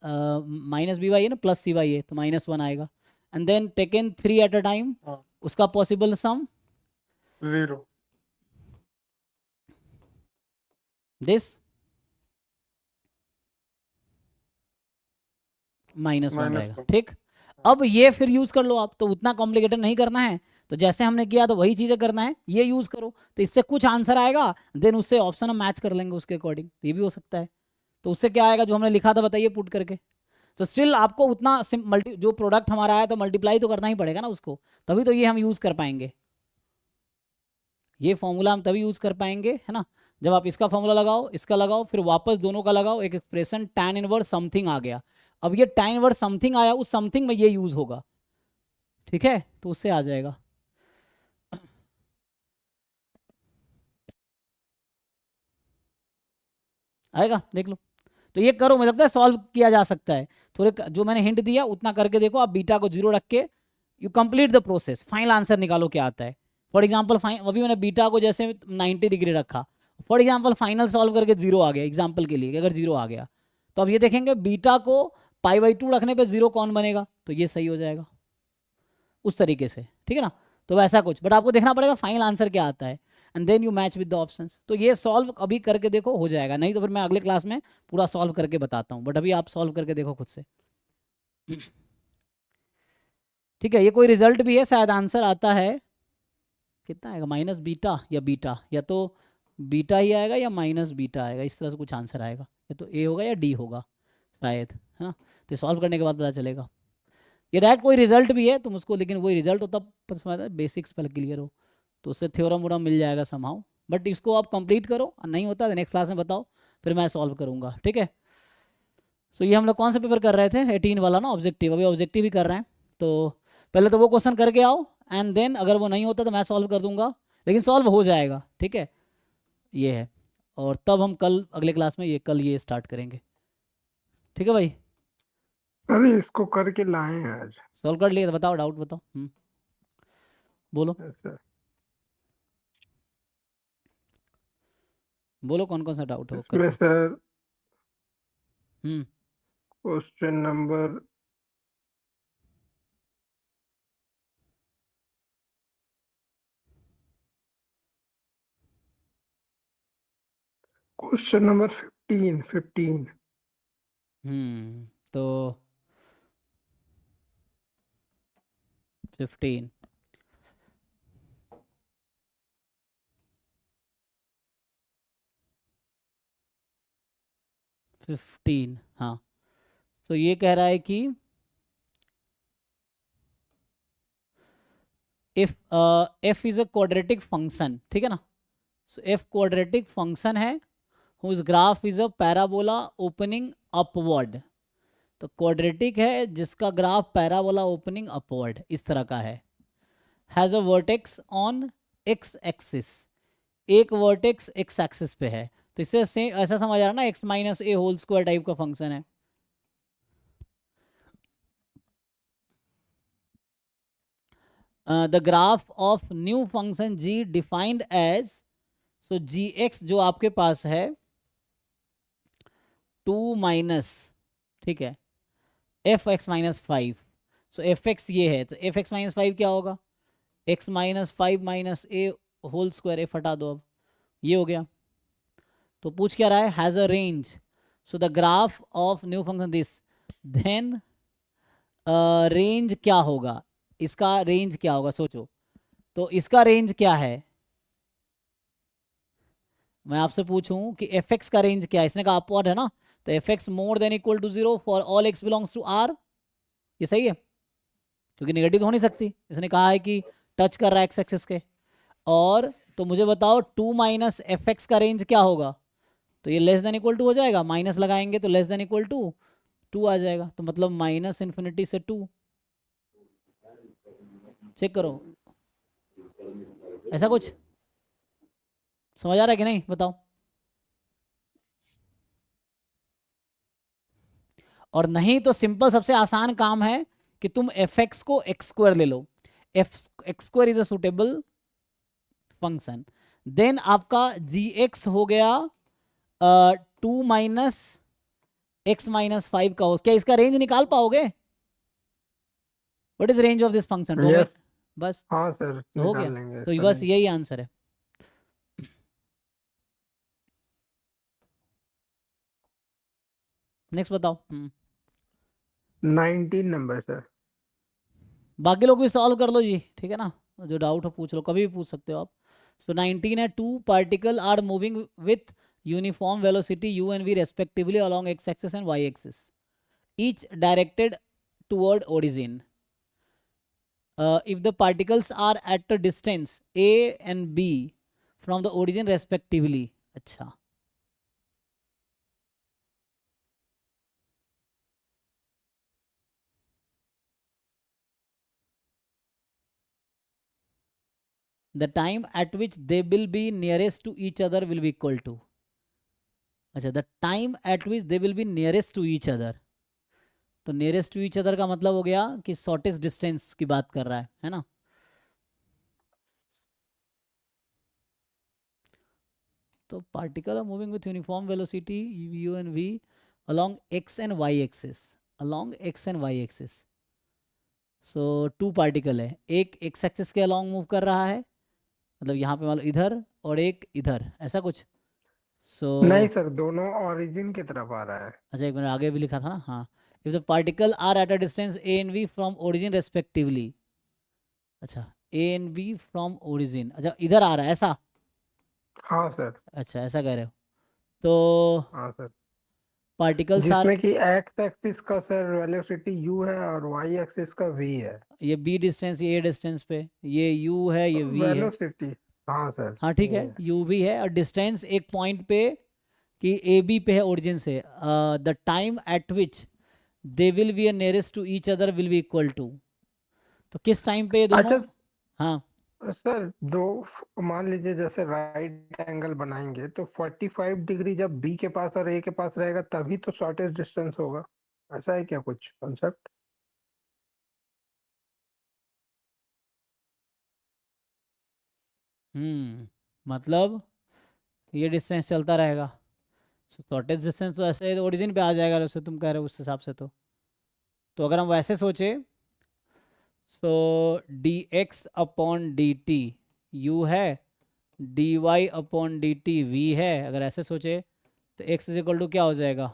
माइनस बी वाई है ना, प्लस सी वाई है, तो -1 आएगा, and then taken 3 at a time, हाँ उसका पॉसिबल सम 0 दिस -1 रहेगा, -1। ठीक। अब ये फिर यूज कर लो आप, तो उतना कॉम्प्लिकेटेड नहीं करना है, तो जैसे हमने किया तो वही चीजें करना है, ये यूज करो, तो इससे कुछ आंसर आएगा, देन उससे ऑप्शन हम मैच कर लेंगे उसके अकॉर्डिंग, ये भी हो सकता है। तो उससे क्या आएगा जो हमने लिखा था बताइए पुट करके, तो स्टिल आपको उतना मल्टी जो प्रोडक्ट हमारा आया तो मल्टीप्लाई तो करना ही पड़ेगा ना उसको, तभी तो ये हम यूज कर पाएंगे, ये फॉर्मूला हम तभी यूज कर पाएंगे, है ना, जब आप इसका फॉर्मूला लगाओ, इसका लगाओ, फिर वापस दोनों का लगाओ, एक एक्सप्रेशन tan इनवर्स समथिंग आ गया। अब ये tan इनवर्स समथिंग आया, उस समथिंग में ये यूज होगा, ठीक है, तो उससे आ जाएगा। आएगा, देख लो, तो ये करो, मुझे लगता है सॉल्व किया जा सकता है, थोड़े जो मैंने हिंट दिया उतना करके देखो, आप बीटा को 0 रख के you complete the process, final answer निकालो क्या आता है। फॉर एग्जाम्पल अभी मैंने बीटा को जैसे 90 डिग्री रखा, फॉर एग्जाम्पल फाइनल सॉल्व करके 0 आ गया, एग्जाम्पल के लिए कि अगर 0 आ गया, तो अब ये देखेंगे बीटा को π/2 रखने पे 0 कौन बनेगा, तो ये सही हो जाएगा उस तरीके से, ठीक है ना। तो वैसा कुछ, बट आपको देखना पड़ेगा फाइनल आंसर क्या आता है, and then you match with the options. तो ये सॉल्व अभी करके देखो, हो जाएगा, नहीं तो फिर मैं अगले क्लास में पूरा सॉल्व करके बताता हूँ, बट अभी आप सॉल्व करके देखो खुद से। ठीक है, ये कोई रिजल्ट भी है, शायद आंसर आता है, कितना आएगा, माइनस बीटा या बीटा, या तो बीटा ही आएगा या माइनस बीटा आएगा, इस तरह से कुछ आंसर आएगा, या तो ए होगा या डी होगा शायद, है ना। तो सॉल्व करने के बाद पता चलेगा, ये डायरेक्ट कोई रिजल्ट भी है, तुम उसको, लेकिन वही रिजल्ट होता है बेसिक्स पहले क्लियर हो, तो उससे थ्योरम वोरम मिल जाएगा समहाउ, बट इसको आप कंप्लीट करो, और नहीं होता तो नेक्स्ट क्लास में बताओ, फिर मैं सॉल्व करूंगा, ठीक है। सो ये हम लोग कौन सा पेपर कर रहे थे, 18 वाला ना, ऑब्जेक्टिव, अभी ऑब्जेक्टिव ही कर रहे हैं, तो पहले तो वो क्वेश्चन करके आओ, एंड देन अगर वो नहीं होता तो मैं सॉल्व कर दूंगा, लेकिन सॉल्व हो जाएगा, ठीक है, ये है। और तब हम कल अगले क्लास में कल ये स्टार्ट करेंगे, ठीक है भाई। सर इसको करके लाए हैं आज। सॉल्व कर लिए तो बताओ, डाउट बताओ, बोलो सर बोलो कौन कौन सा डाउट है वो इसमें करके। सर हम्म क्वेश्चन नंबर क्वेश्चन नंबर 15 तो 15 15, हाँ। तो ये कह रहा है कि if f is a quadratic function, ठीक है ना। सो एफ क्वाड्रेटिक फंक्शन है whose graph is a parabola opening upward. तो क्वाड्रेटिक है जिसका ग्राफ पैराबोला ओपनिंग अपवर्ड इस तरह का है। Has a vertex on x axis, एक वर्टेक्स एक्स एक्सिस पे है। तो इससे ऐसा समझ आ रहा है ना, x minus a whole square type का फंक्शन है। The graph of new function g defined as, so g x जो आपके पास है 2 माइनस, ठीक है, f x minus 5। So f x ये है, तो एफ एक्स माइनस 5 क्या होगा, x minus 5 minus a whole square, f हटा दो अब, ये हो गया। तो पूछ क्या रहा है, has a range, so the graph of new function this, then range क्या होगा, इसका रेंज क्या होगा सोचो। तो इसका रेंज क्या है, मैं आपसे पूछूं कि एफ एक्स का रेंज क्या है, इसने कहा अपवर्ड है ना, तो f x more than equal to 0 for all x belongs to R, ये सही है क्योंकि नेगेटिव तो हो नहीं सकती, इसने कहा है कि टच कर रहा है एक्स एक्सिस के। और तो मुझे बताओ 2 माइनस एफ एक्स का रेंज क्या होगा, तो ये लेस देन इक्वल टू हो जाएगा, माइनस लगाएंगे तो लेस देन इक्वल टू 2 आ जाएगा, तो मतलब माइनस इन्फिनिटी से 2। चेक करो, ऐसा कुछ समझ आ रहा है कि नहीं, बताओ। और नहीं तो सिंपल सबसे आसान काम है कि तुम एफ एक्स को एक्स स्क्वायर ले लो, f x square is a suitable function, then आपका जी एक्स हो गया 2 माइनस एक्स माइनस 5 का हो, क्या इसका रेंज निकाल पाओगे, what is range of this function domain, yes, बस हाँ सर हो गया। निकाल लेंगे तो इसका बस range। यही आंसर है। नेक्स्ट बताओ। 19 नंबर सर। बाकी लोग भी सॉल्व कर लो जी, ठीक है ना, जो डाउट हो पूछ लो, कभी भी पूछ सकते हो आप। सो 19 है, two particle are moving with uniform velocity u and v respectively along x axis and y axis, each directed toward origin. If the particles are at a distance a and b from the origin respectively, अच्छा the time at which they will be nearest to each other will be equal to, अच्छा the time at which they will be nearest to each other, तो nearest to each other का मतलब हो गया कि shortest distance की बात कर रहा है ना। तो particle are moving with uniform velocity u and v along x and y axis, along x and y axis। So two particle है, एक एक्स एक्सिस के अलॉन्ग मूव कर रहा है, मतलब यहाँ पे मान लो इधर, और एक इधर, ऐसा कुछ। सो नहीं सर, दोनों ओरिजिन की तरफ आ रहा है। अच्छा एक मिनट, आगे भी लिखा था ना, हाँ। If the particle are at a distance a and v from origin respectively, अच्छा a and v from origin, अच्छा इधर आ रहा है ऐसा, हाँ सर। अच्छा ऐसा कह रहे हो। तो हाँ सर, पार्टिकल्स आर, जिसमें कि एक्स एक्सिस का सर वेलोसिटी u है और वाई एक्सिस का v है। ये b डिस्टेंस, ये a डिस्टेंस पे, ये u है, ये v है, वेलोसिटी, हाँ सर हाँ ठीक है, ये u v है, और डिस्टेंस एक पॉइंट पे कि ए बी पे है ओरिजिन से, the time at which they will be nearest to each other will be equal to, तो किस टाइम पे ये दोनों, अच्छा हाँ सर, दो मान लीजिए जैसे राइट एंगल बनाएंगे तो 45 डिग्री जब बी के पास और ए के पास रहेगा तभी तो शॉर्टेस्ट डिस्टेंस होगा, ऐसा है क्या कुछ कॉन्सेप्ट? मतलब ये डिस्टेंस चलता रहेगा, शॉर्टेस्ट डिस्टेंस तो ऐसे ओरिजिन पे आ जाएगा, वैसे तुम कह रहे हो उस हिसाब से। तो अगर हम वैसे सोचे, so d x upon d t u है, d y upon d t v है, अगर ऐसे सोचे तो एक्स इज इक्वल टू क्या हो जाएगा,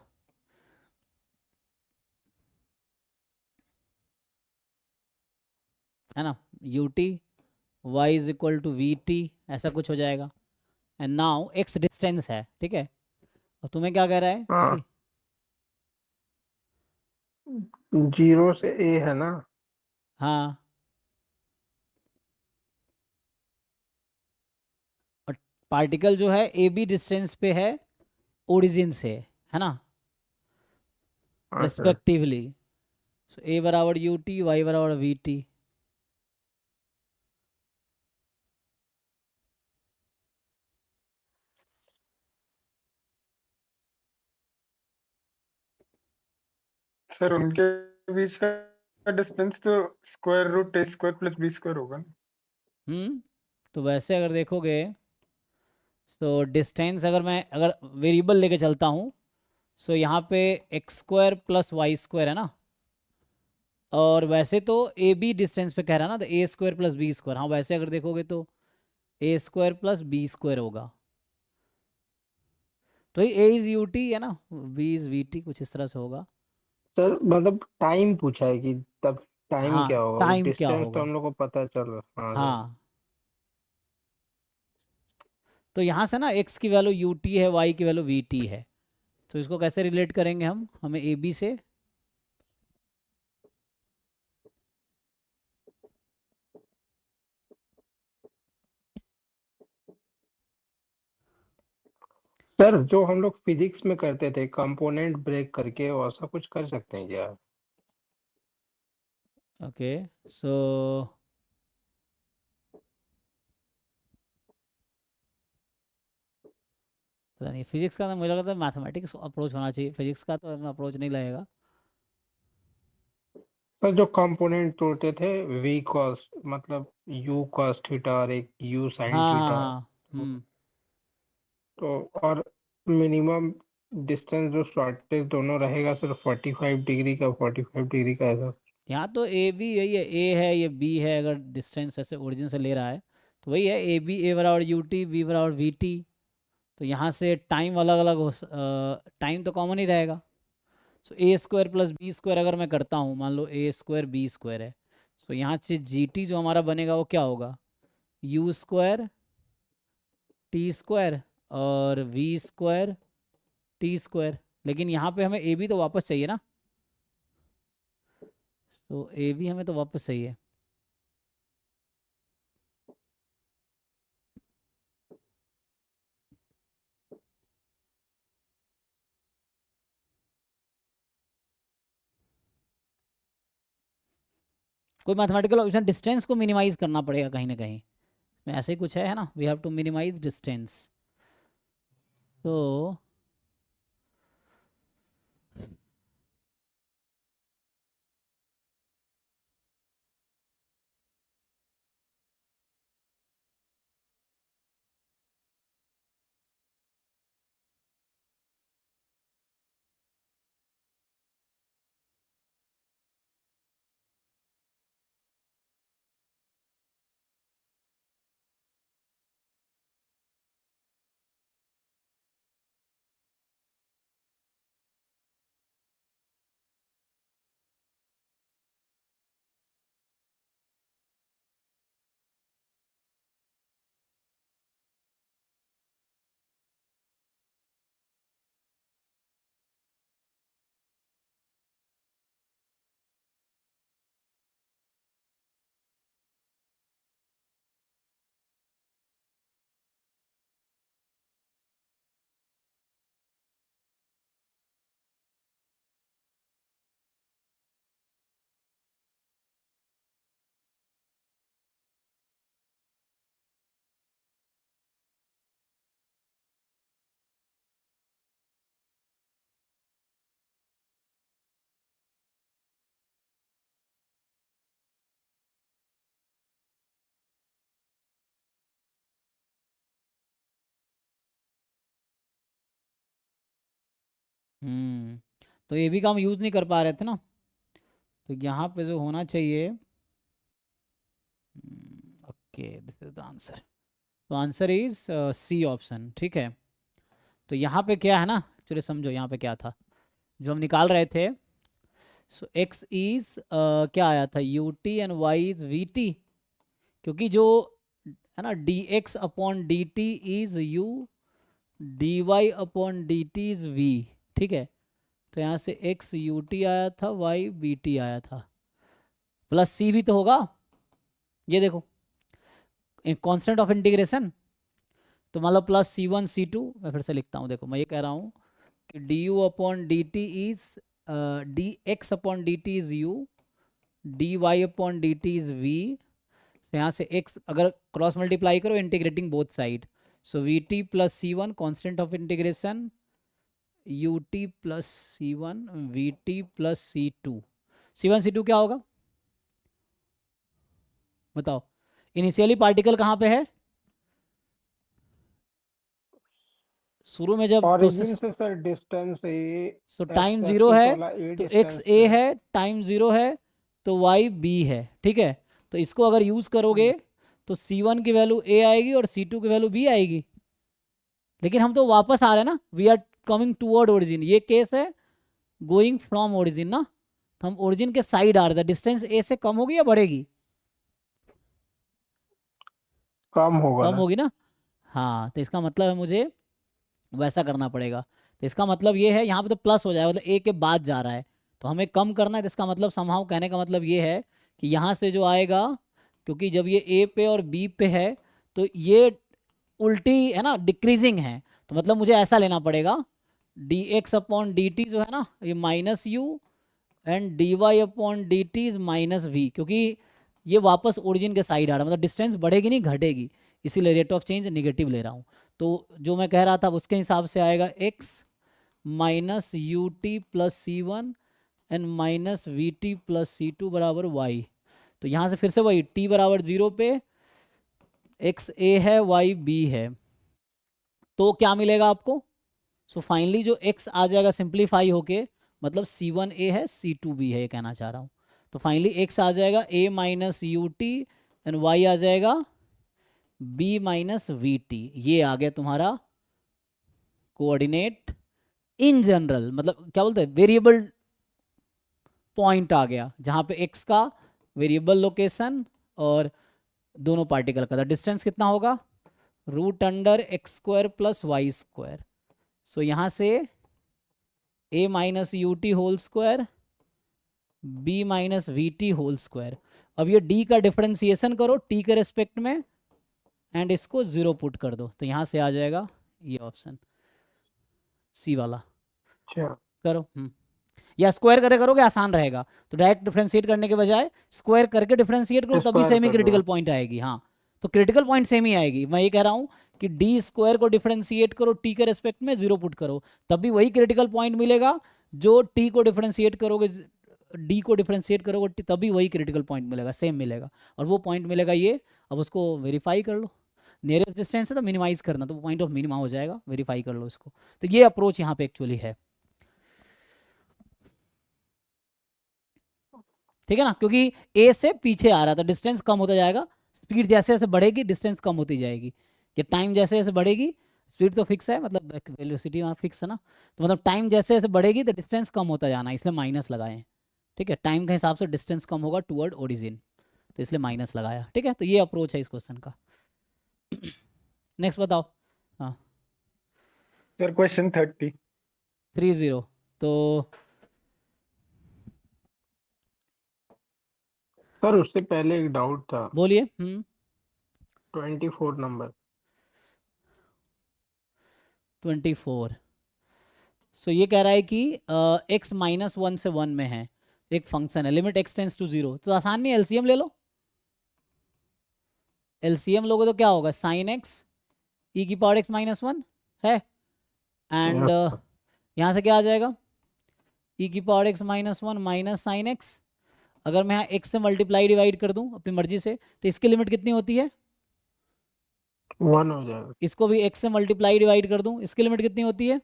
है ना, u t, y is equal to v t, ऐसा कुछ हो जाएगा। एंड नाउ एक्स डिस्टेंस है, ठीक है, और तुम्हें क्या कह रहा है हाँ कि जीरो से ए है ना? हाँ, और पार्टिकल जो है ए बी डिस्टेंस पे है ओरिजिन से, है ना, अच्छा रेस्पेक्टिवली। सो ए बराबर यू टी, वाई बराबर वी टी। सर उनके बीच का डिस्टेंस तो स्क्वायर रूट ए स्क्वायर प्लस बी स्क्वायर होगा ना? तो वैसे अगर देखोगे तो डिस्टेंस अगर मैं अगर वेरिएबल लेके चलता हूँ, सो यहाँ पे x square plus y square है ना, और वैसे तो ए बी डिस्टेंस पे कह रहा है ना, तो ए स्क्वायर प्लस बी स्क्वायर। हाँ, वैसे अगर देखोगे तो ए स्क्वायर प्लस बी स्क्वायर होगा। तो ए इज यू टी है ना, बी इज वी टी, कुछ इस तरह से होगा। सर, मतलब टाइम पूछा है कि तब टाइम क्या हाँ, होगा, वो टाइम क्या डिस्टेंस तो होगा। हम लोग को पता चल रहा। हाँ सर। हाँ, तो यहाँ से ना एक्स की वैल्यू यू टी है, वाई की वैल्यू वी टी है। तो इसको कैसे रिलेट करेंगे हम, हमें ए बी से। सर, जो हम लोग फिजिक्स में करते थे कंपोनेंट ब्रेक करके, वैसा कुछ कर सकते हैं क्या? ओके, सो पता नहीं, फिजिक्स का तो मुझे लगता है मैथमेटिक्स अप्रोच होना चाहिए, फिजिक्स का तो अप्रोच नहीं लगेगा। सर, जो कंपोनेंट तोड़ते थे वी कॉस, मतलब यू कॉस थीटा और एक यू साइन हाँ हाँ थीटा। हाँ। तो और मिनिमम डिस्टेंस जो शॉर्टेज दोनों रहेगा सर 45 डिग्री का, 45 डिग्री का ऐसा। यहाँ तो ए बी यही है, ए है ये बी है, अगर डिस्टेंस ऐसे ओरिजिन से ले रहा है तो वही है, ए बी, ए बराबर यू टी, बी बराबर वी टी। तो यहाँ से टाइम अलग अलग हो, टाइम तो कॉमन ही रहेगा। सो ए स्क्वायर प्लस बी स्क्वायर अगर मैं करता हूँ, मान लो ए स्क्वायर बी स्क्वायर है, सो यहाँ से जी टी जो हमारा बनेगा वो क्या होगा, यू स्क्वायर टी स्क्वायर और वी स्क्वायर टी स्क्वायर। लेकिन यहाँ पे हमें ए बी तो वापस चाहिए ना, तो ए बी हमें तो वापस चाहिए। कोई मैथमेटिकल ऑप्शन, डिस्टेंस को मिनिमाइज करना पड़ेगा कहीं ना कहीं, में ऐसे ही कुछ है ना, we have to minimize distance. तो हम्म, तो ए बी का हम यूज़ नहीं कर पा रहे थे ना, तो यहाँ पे जो होना चाहिए, okay this is the answer. तो आंसर इज सी ऑप्शन, ठीक है। तो यहाँ पे क्या है ना, चलिए समझो यहाँ पे क्या था जो हम निकाल रहे थे। सो एक्स इज क्या आया था, u t and y is v t, क्योंकि जो है ना d x upon d t is u, d y upon d t is v, ठीक है। तो यहाँ से x ut आया था, y bt आया था, प्लस c भी तो होगा। ये देखो कांस्टेंट ऑफ इंटीग्रेशन, तो मतलब प्लस c1 c2। मैं फिर से लिखता हूँ, देखो मैं ये कह रहा हूँ कि du upon d t is dx upon d t is u, dy upon d t is v। तो यहाँ से x अगर क्रॉस मल्टीप्लाई करो integrating both side, so v t plus c one constant of integration u t plus c one v t plus c two. सी1 सी2 क्या होगा बताओ? इनिशियली पार्टिकल कहाँ पे है? शुरू में जब ओरिजिन प्रोसेस, से सर डिस्टेंस ए, सो एक्स टाइम जीरो एक्सिस है वाला ए तो x डिस्टेंस a पे। है, टाइम जीरो है तो y b है, ठीक है। तो इसको अगर यूज करोगे तो c1 की वैल्यू a आएगी और c2 की वैल्यू b आएगी। लेकिन हम तो वापस आ रहे हैं ना, we are coming toward origin, ये केस है गोइंग फ्रॉम ओरिजिन ना, तो हम ओरिजिन के साइड आ रहे थे। डिस्टेंस a से कम होगी या बढ़ेगी? कम होगा कम ना। होगी ना। हाँ, तो इसका मतलब है मुझे वैसा करना पड़ेगा। तो इसका मतलब ये है यहाँ पे तो प्लस हो जाएगा, मतलब ए के बाद जा रहा है, तो हमें कम करना है। तो इसका मतलब समहाउ कहने का मतलब ये है कि यहाँ से जो आएगा, क्योंकि जब ये ए पे और बी पे है तो ये उल्टी है ना, डिक्रीजिंग है, तो मतलब मुझे ऐसा लेना पड़ेगा d x upon d t जो है ना ये minus u and d y upon d t is minus v, क्योंकि ये वापस ओरिजिन के साइड आ रहा है, मतलब डिस्टेंस बढ़ेगी नहीं घटेगी, इसीलिए रेट ऑफ चेंज निगेटिव ले रहा हूँ। तो जो मैं कह रहा था उसके हिसाब से आएगा x minus u t plus c one and minus v t plus c two बराबर y। तो यहाँ से फिर से वही t बराबर 0 पे x a है y b है, तो क्या मिलेगा आपको? सो फाइनली जो x आ जाएगा सिंप्लीफाई होके, मतलब c1a है c2b है, ये कहना चाह रहा हूँ। तो फाइनली x आ जाएगा a minus u t and y आ जाएगा b माइनस वी टी। ये आ गया तुम्हारा कोऑर्डिनेट इन जनरल, मतलब क्या बोलते हैं, वेरिएबल पॉइंट आ गया जहां पे x का वेरिएबल लोकेशन और दोनों पार्टिकल का डिस्टेंस कितना होगा, root under x square plus y square. So यहां से a minus u t whole square b minus v t whole square. अब ये d का डिफरेंशिएशन करो t के रेस्पेक्ट में एंड इसको 0 पुट कर दो, तो यहां से आ जाएगा ये ऑप्शन सी वाला। अच्छा, करो या स्क्वायर करे करोगे आसान रहेगा, तो डायरेक्ट डिफरेंशिएट करने के बजाय स्क्वायर करके डिफरेंशिएट करो, तभी स्क्वायर सेमी कर क्रिटिकल दो। पॉइंट आएगी। हाँ, तो क्रिटिकल पॉइंट सेम ही आएगी। मैं ये कह रहा हूँ कि डी स्क्वायर को डिफरेंशिएट करो टी के रेस्पेक्ट में 0 पुट करो, तभी वही क्रिटिकल पॉइंट मिलेगा जो टी को डिफरेंशिएट करोगे, डी को डिफरेंशिएट करोगे तभी वही क्रिटिकल पॉइंट मिलेगा, सेम मिलेगा। और वो पॉइंट मिलेगा ये, अब उसको वेरीफाई कर लो, नियरेस्ट डिस्टेंस है तो मिनिमाइज करना, तो वो पॉइंट ऑफ मिनिमा हो जाएगा, वेरीफाई कर लो इसको। तो ये अप्रोच यहाँ पे एक्चुअली है, ठीक है ना, क्योंकि ए से पीछे आ रहा था, डिस्टेंस कम होता जाएगा, स्पीड जैसे जैसे बढ़ेगी डिस्टेंस कम होती जाएगी, ये टाइम जैसे जैसे बढ़ेगी, स्पीड तो फिक्स है, मतलब वेलोसिटी वहाँ फिक्स है ना, तो मतलब टाइम जैसे जैसे बढ़ेगी तो डिस्टेंस कम होता जाना, इसलिए माइनस लगाए हैं, ठीक है। टाइम के हिसाब से डिस्टेंस कम होगा टूवर्ड ओरिजिन, तो इसलिए माइनस लगाया, ठीक है। तो ये अप्रोच है इस क्वेश्चन का। नेक्स्ट बताओ। हाँ, सर क्वेश्चन 30। 30, तो सर उससे पहले एक डाउट था, बोलिए। 24 नंबर। 24। सो ये कह रहा है कि x माइनस 1 से 1 में है एक फंक्शन है, लिमिट x टेंस टू 0, तो आसान नहीं, एलसीएम ले लो। एलसीएम लोगे तो क्या होगा, साइन एक्स ई की पावर x माइनस 1 है, एंड यहाँ से क्या आ जाएगा, ई की power x minus 1 minus sine x. अगर मैं यहाँ x से मल्टीप्लाई डिवाइड कर दूँ अपनी मर्जी से, तो इसकी लिमिट कितनी होती है, 1 हो जाएगा। इसको भी x से मल्टीप्लाई डिवाइड कर दूँ, इसकी लिमिट कितनी होती है,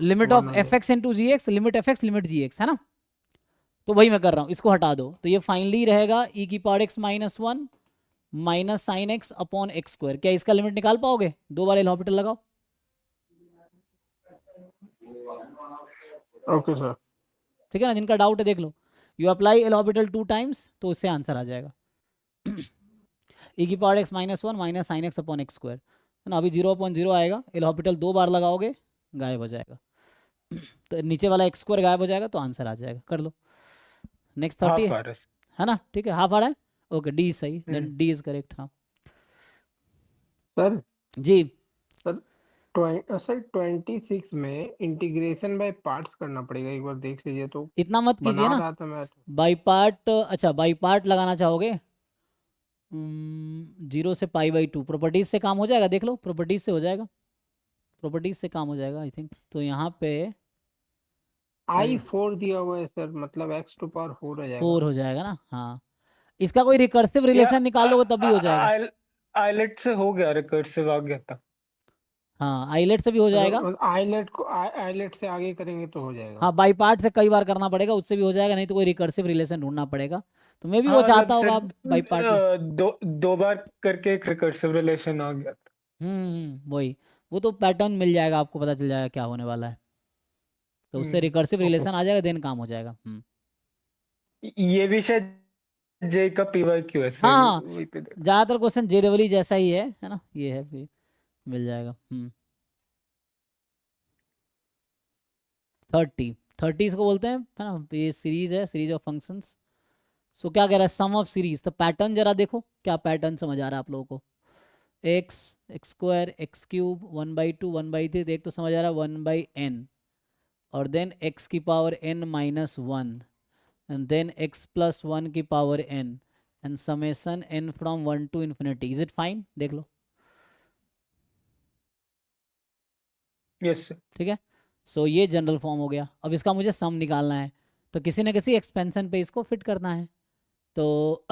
limit of f x into g x, limit f x limit g x, है ना। तो वही मैं कर रहा हूँ, इसको हटा दो, तो ये फाइनली रहेगा ई की power x minus 1 minus sine x upon x square. क्या इसका लिमिट निकाल पाओगे? 2 बार एल हॉस्पिटल लगाओ। Okay sir. ठीक है ना, जिनका डाउट है देख लो, you apply L'Hospital 2 times तो उससे आंसर आ जाएगा। ई की power x minus 1 minus sine x upon x square, है ना। अभी 0 अपॉन 0 आएगा, एल हॉस्पिटल 2 बार लगाओगे गायब हो जाएगा। तो नीचे वाला एक्स स्क्वायर गायब हो जाएगा तो आंसर आ जाएगा। कर लो। नेक्स्ट 30 हाफ आ रहा है ना, ठीक है, हाफ आ रहा है। ओके, डी सही, है। Then d is correct. हाँ सर जी। सर सर 26 में इंटीग्रेशन बाय पार्ट्स करना पड़ेगा, एक बार देख लीजिए तो। इतना मत कीजिए बना ना, रहा था मैं तो। बाई पार्ट, अच्छा बाई पार्ट लगाना चाहोगे। 0 से π/2 प्रॉपर्टीज से काम हो जाएगा, देख लो प्रॉपर्टीज से हो जाएगा, प्रॉपर्टीज से काम हो जाएगा आई थिंक। तो यहाँ पे आई 4 दिया हुआ है सर, मतलब x⁴ हो जाएगा। 4 हो जाएगा ना। हाँ, इसका कोई रिकर्सिव या रिलेशन निकालोगे तभी हो जाएगा। आइलेट से हो गया, रिकर्सिव आ गया था। हाँ, आइलेट से भी हो जाएगा। आईलेट से आगे करेंगे तो हो जाएगा। हाँ, बाई पार्ट से कई बार करना पड़ेगा, उससे भी हो जाएगा, नहीं तो कोई रिकर्सिव रिलेशन ढूंढना पड़ेगा। तो मे भी वो हाँ मतलब चाहता होगा सर, बाई पार्ट। दो बार करके एक रिकर्सिव रिलेशन आ गया था। वही, वो तो पैटर्न मिल जाएगा आपको, पता चल जाएगा क्या होने वाला है, तो उससे रिकर्सिव ओके। रिलेशन आ जाएगा, देन काम हो जाएगा। ये भी शायद जे का पीवाई क्यू है हाँ सर, हाँ, वही पे देखा। ज़्यादातर क्वेश्चन जेरेवली जैसा ही है ना, ये है कि मिल जाएगा। 30 इसको बोलते हैं, है ना, ये सीरीज है, सीरीज ऑफ फंक्शंस। सो क्या कह रहा है, सम ऑफ सीरीज। तो पैटर्न जरा देखो, क्या पैटर्न समझ आ रहा है आप लोगों को। X, x square, x cube, 1/2, 1/3, एक तो समझ आ रहा है 1/n, और देन एक्स की power n-1, and then x + 1 की power n, and summation n from 1 to infinity। Is it fine, देख लो। Yes sir. ठीक है, सो ये जनरल फॉर्म हो गया। अब इसका मुझे सम निकालना है, तो किसी न किसी एक्सपेंशन पे इसको फिट करना है। तो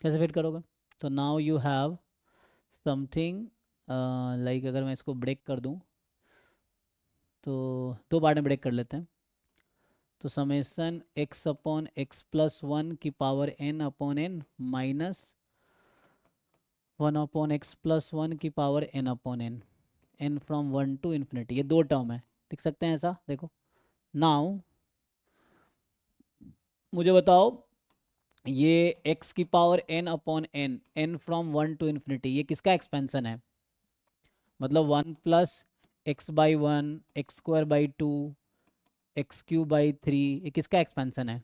कैसे फिट करोगे। तो now you have something like, अगर मैं इसको ब्रेक कर दूं, तो दो पार्ट में ब्रेक कर लेते हैं। तो समेशन x/x + 1 की पावर n/n माइनस 1/x + 1 की power n/n, n from 1 to infinity। ये दो टर्म है, लिख सकते हैं ऐसा, देखो। नाउ मुझे बताओ, ये x की power n/n, n from 1 to infinity, ये किसका एक्सपेंशन है। मतलब 1 + x/1, x²/2, x³/3, ये किसका एक्सपेंशन है,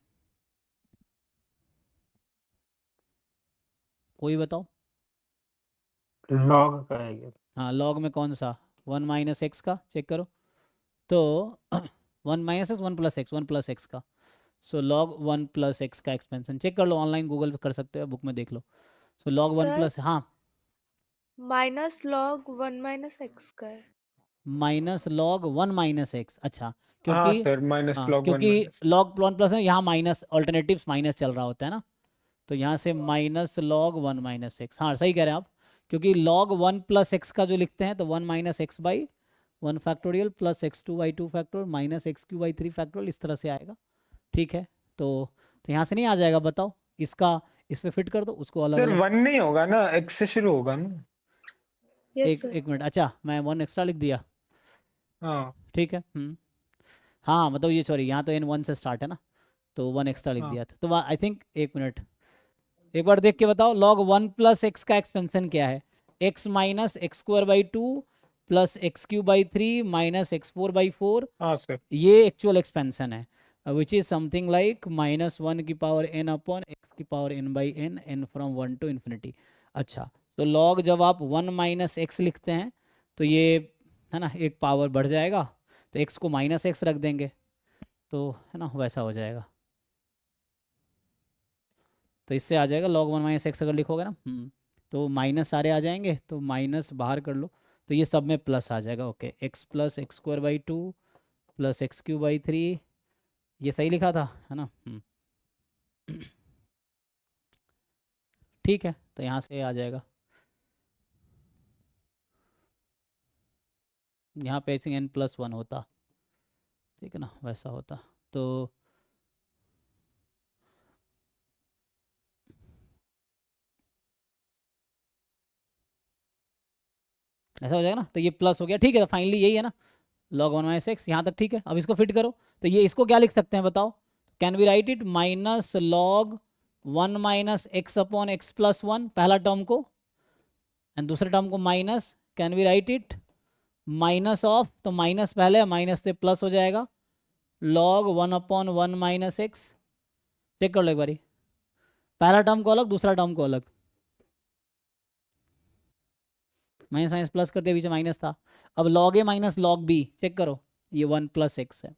कोई बताओ। लॉग का है ये। हाँ, लॉग में कौन सा, 1 - x का, चेक करो। तो 1 - x, 1 + x, 1 + x का। सो लॉग 1 + x का एक्सपेंशन चेक कर लो, ऑनलाइन गूगल पे कर सकते हो, बुक में देख लो। सो लॉग 1 सर + हाँ, -log 1 - x²। Minus log 1 - x, अच्छा, हाँ क्योंकि सर, माइनस हाँ, लॉग वन क्योंकि माइनस। लॉग 1 + है, यहाँ माइनस, ऑल्टरनेटिव्स माइनस चल रहा होता है ना, तो यहाँ से माइनस लॉग 1 - x। हाँ सही कह रहे हैं आप, क्योंकि लॉग 1 + x का जो लिखते हैं तो 1 - x/1 factorial plus x2/2 factorial minus x³/3 factorial, इस तरह से आएगा। ठीक है, तो यहाँ से नहीं आ जाएगा, बताओ इसका, इस पे फिट कर दो, उसको अलग सर अलग। वन नहीं होगा ना, एक्स से शुरू होगा ना। यस एक सर। एक मिनट, अच्छा मैं 1 एक्स्ट्रा लिख दिया। हाँ ठीक है। हाँ मतलब ये, सॉरी, यहाँ तो n1 से स्टार्ट है ना, तो 1 एक्स्ट्रा लिख हाँ। दिया था। तो आई थिंक, एक मिनट, एक बार देख के बताओ, log 1 + x का एक्सपेंशन क्या है। x - x²/2 plus x³/3 minus x4/4, हाँ सर। ये एक्चुअल एक्सपेंशन है, विच इज समथिंग लाइक -1 की पावर n/x की power n/n, n from 1 to infinity। अच्छा, तो log जब आप 1 - x लिखते हैं तो ये, है ना, एक पावर बढ़ जाएगा, तो x को -x रख देंगे, तो है ना, वैसा हो जाएगा। तो इससे आ जाएगा log 1 - x अगर लिखोगे ना, तो माइनस सारे आ जाएंगे, तो माइनस बाहर कर लो, तो ये सब में प्लस आ जाएगा। Okay, x + x²/2 plus x³/3, ये सही लिखा था, है ना। ठीक है, तो यहाँ से आ जाएगा, यहाँ पे n + 1 होता, ठीक है ना, वैसा होता तो ऐसा हो जाएगा ना, तो ये प्लस हो गया, ठीक है, फाइनली यही है ना, log 1 माइनस एक्स, यहाँ तक ठीक है। अब इसको फिट करो, तो ये इसको क्या लिख सकते हैं बताओ, can we write it minus log 1 minus x upon x plus 1 पहला टर्म को, एंड दूसरे टर्म को minus, can we write it minus of, तो माइनस पहले माइनस से प्लस हो जाएगा, log 1 upon 1 minus x. Check कर लो एक बारी, पहला टर्म को अलग, दूसरा टर्म को अलग, माइनस माइनस प्लस कर दिया, बीच में माइनस था। अब log a minus log b, check करो, ये 1 प्लस एक्स है,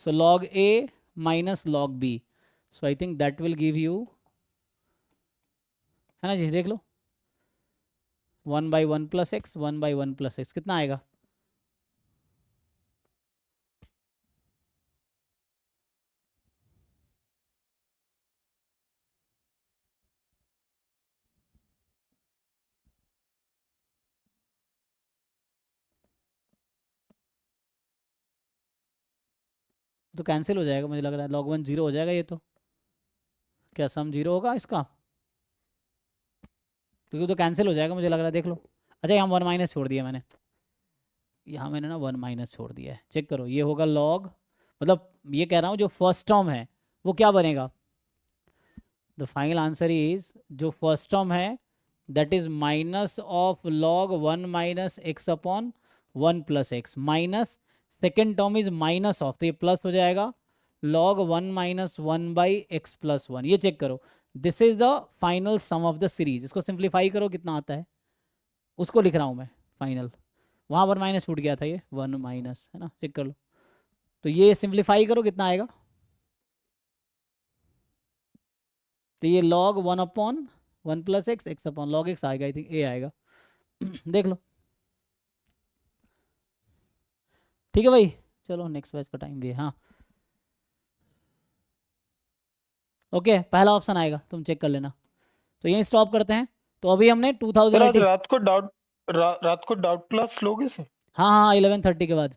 so log a minus log b, so I think that will give you, है ना जी, देख लो, 1 by 1 plus x, 1 by 1 plus x, कितना आएगा, तो कैंसिल हो जाएगा मुझे लग रहा है, log 1 जीरो हो जाएगा ये तो, क्या सम जीरो होगा इसका, क्योंकि तो कैंसिल हो जाएगा मुझे लग रहा है, देख लो। अच्छा यहाँ 1 माइनस छोड़ दिया मैंने, यहाँ मैंने ना 1 माइनस छोड़ दिया है, चेक करो, ये होगा log, मतलब ये कह रहा हूँ जो फर्स्ट टर्म है वो क्या बनेगा, द फाइनल आंसर इज, जो फर्स्ट टर्म है that is minus of log 1 minus x upon 1 plus x, minus second term is minus of, तो ये प्लस हो जाएगा log 1 minus 1 by x plus 1, ये चेक करो, this is the final sum of the series. इसको simplify करो कितना आता है, उसको लिख रहा हूँ मैं फाइनल, वहाँ 1 माइनस छूट गया था, ये 1 माइनस है ना, चेक कर लो, तो ये सिंप्लीफाई करो कितना आएगा, तो ये log 1 upon 1 plus x, x upon log x आएगा, आई थिंक ए आएगा देख लो, ठीक है भाई, चलो नेक्स्ट बैच का टाइम भी है, हाँ ओके, पहला ऑप्शन आएगा, तुम चेक कर लेना, तो यहीं स्टॉप करते हैं। तो अभी हमने सर आज 2018, रात को डाउट क्लास लोगे सर? हाँ हाँ 11:30 के बाद,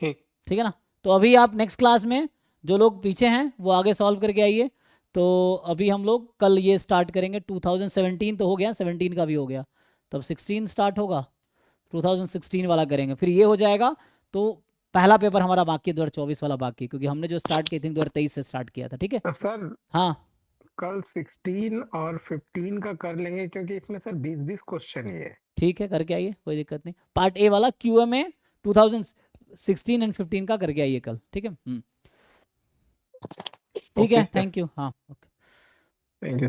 ठीक। ठीक है ना, तो अभी आप नेक्स्ट क्लास में जो लोग पीछे हैं वो आगे सॉल्व करके आइए, तो अभी हम लोग कल ये स्टार्ट करेंगे, 2017 तो हो गया, 17 का भी हो गया, तो अब 16 स्टार्ट होगा, 2016 वाला करेंगे, फिर ये हो जाएगा, तो पहला पेपर हमारा बाकी है 2024 वाला बाकी, क्योंकि हमने जो स्टार्ट किया थी 2023 से स्टार्ट किया था, ठीक है। तो सर हाँ कल 16 और 15 का कर लेंगे, क्योंकि इसमें सर 20-20 क्वेश्चन ही है। ठीक है, करके आइए, कोई दिक्कत नहीं, पार्ट ए वाला QMA 2016 एंड 15 का करके आइए कल, ठीक है, ठीक है, ओके सर, थैंक यू, हाँ ओके। Thank you.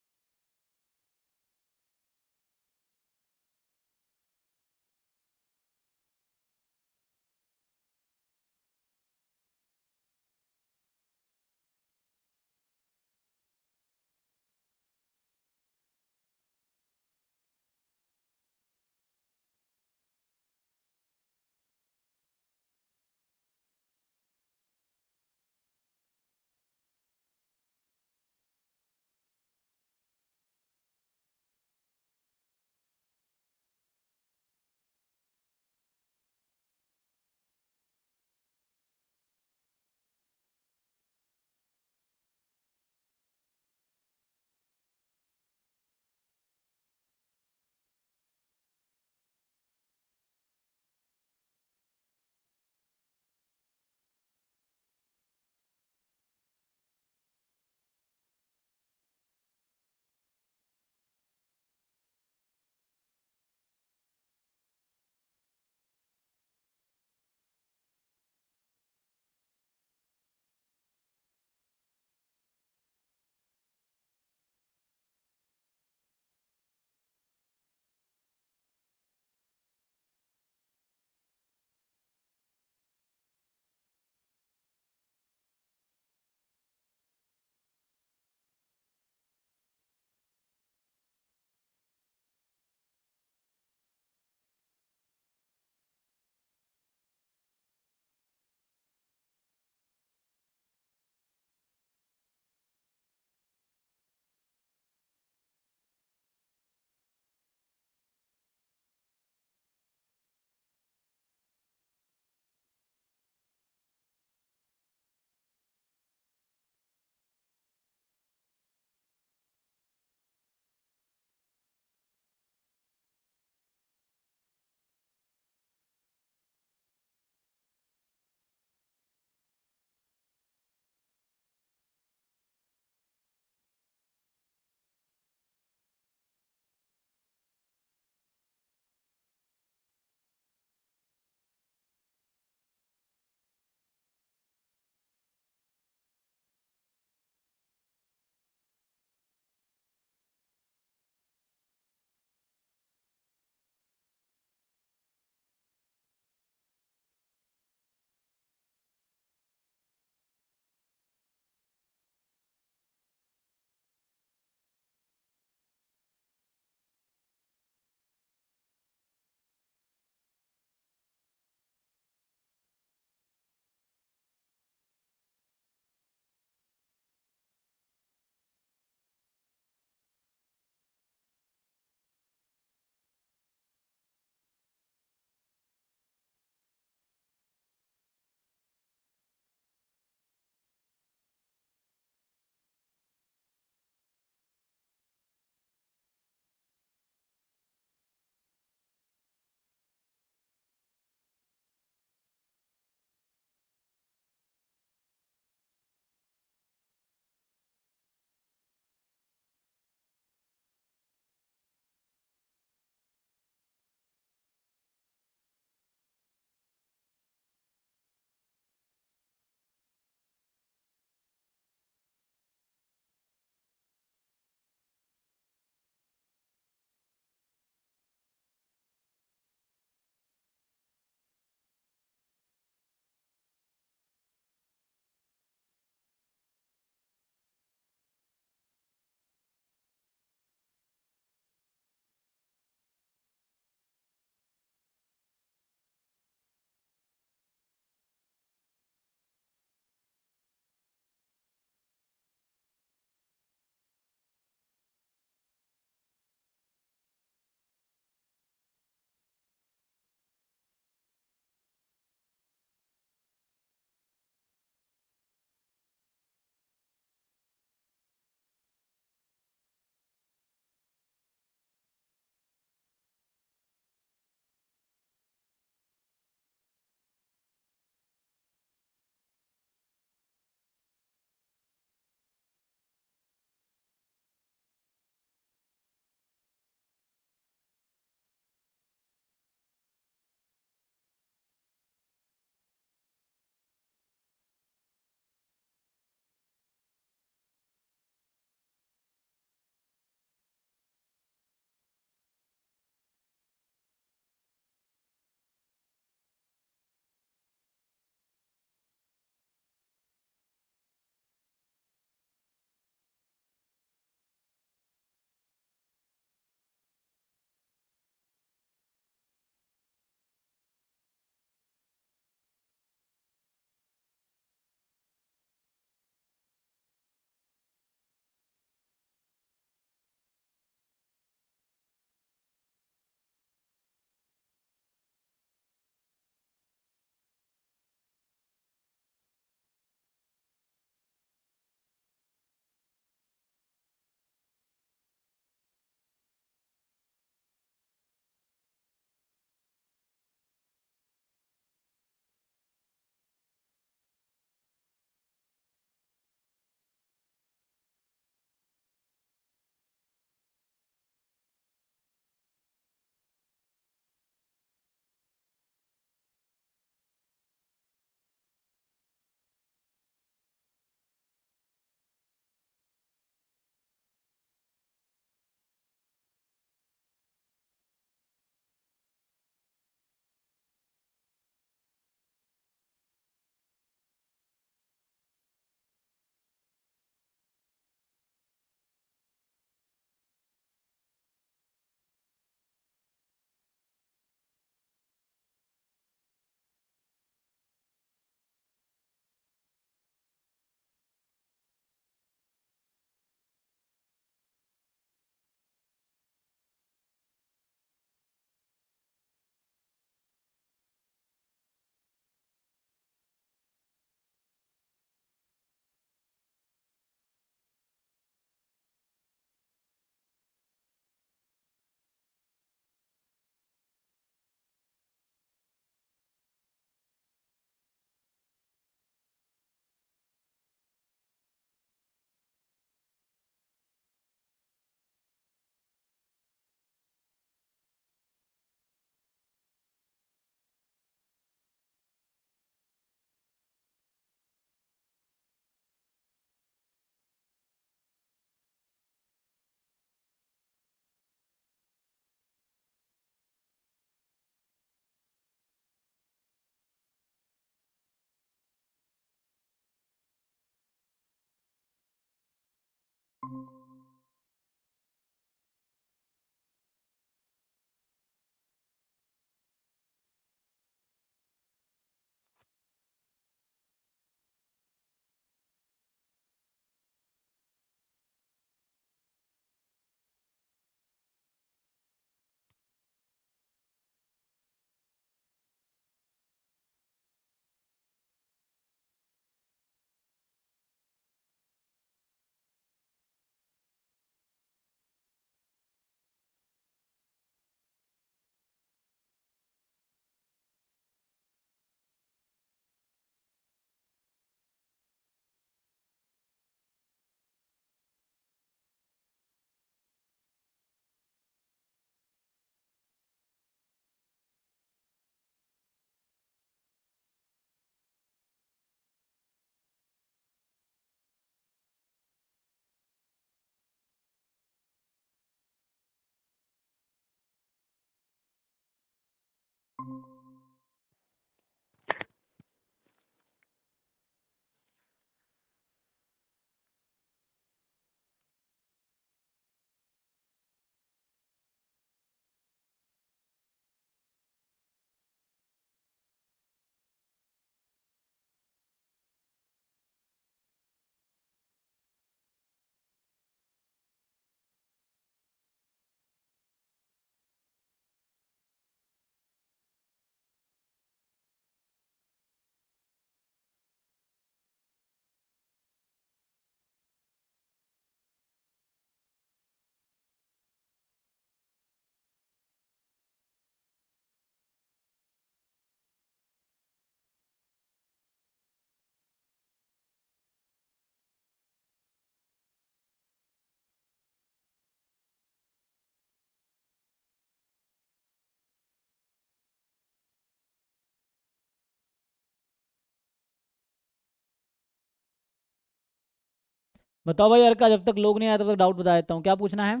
बताओ भाई यार का, जब तक लोग नहीं आए तब तक डाउट बता देता हूँ, क्या पूछना है?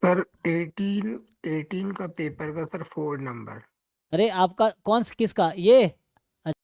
सर 18 का पेपर का सर 4 नंबर। अरे आपका कौन किसका ये?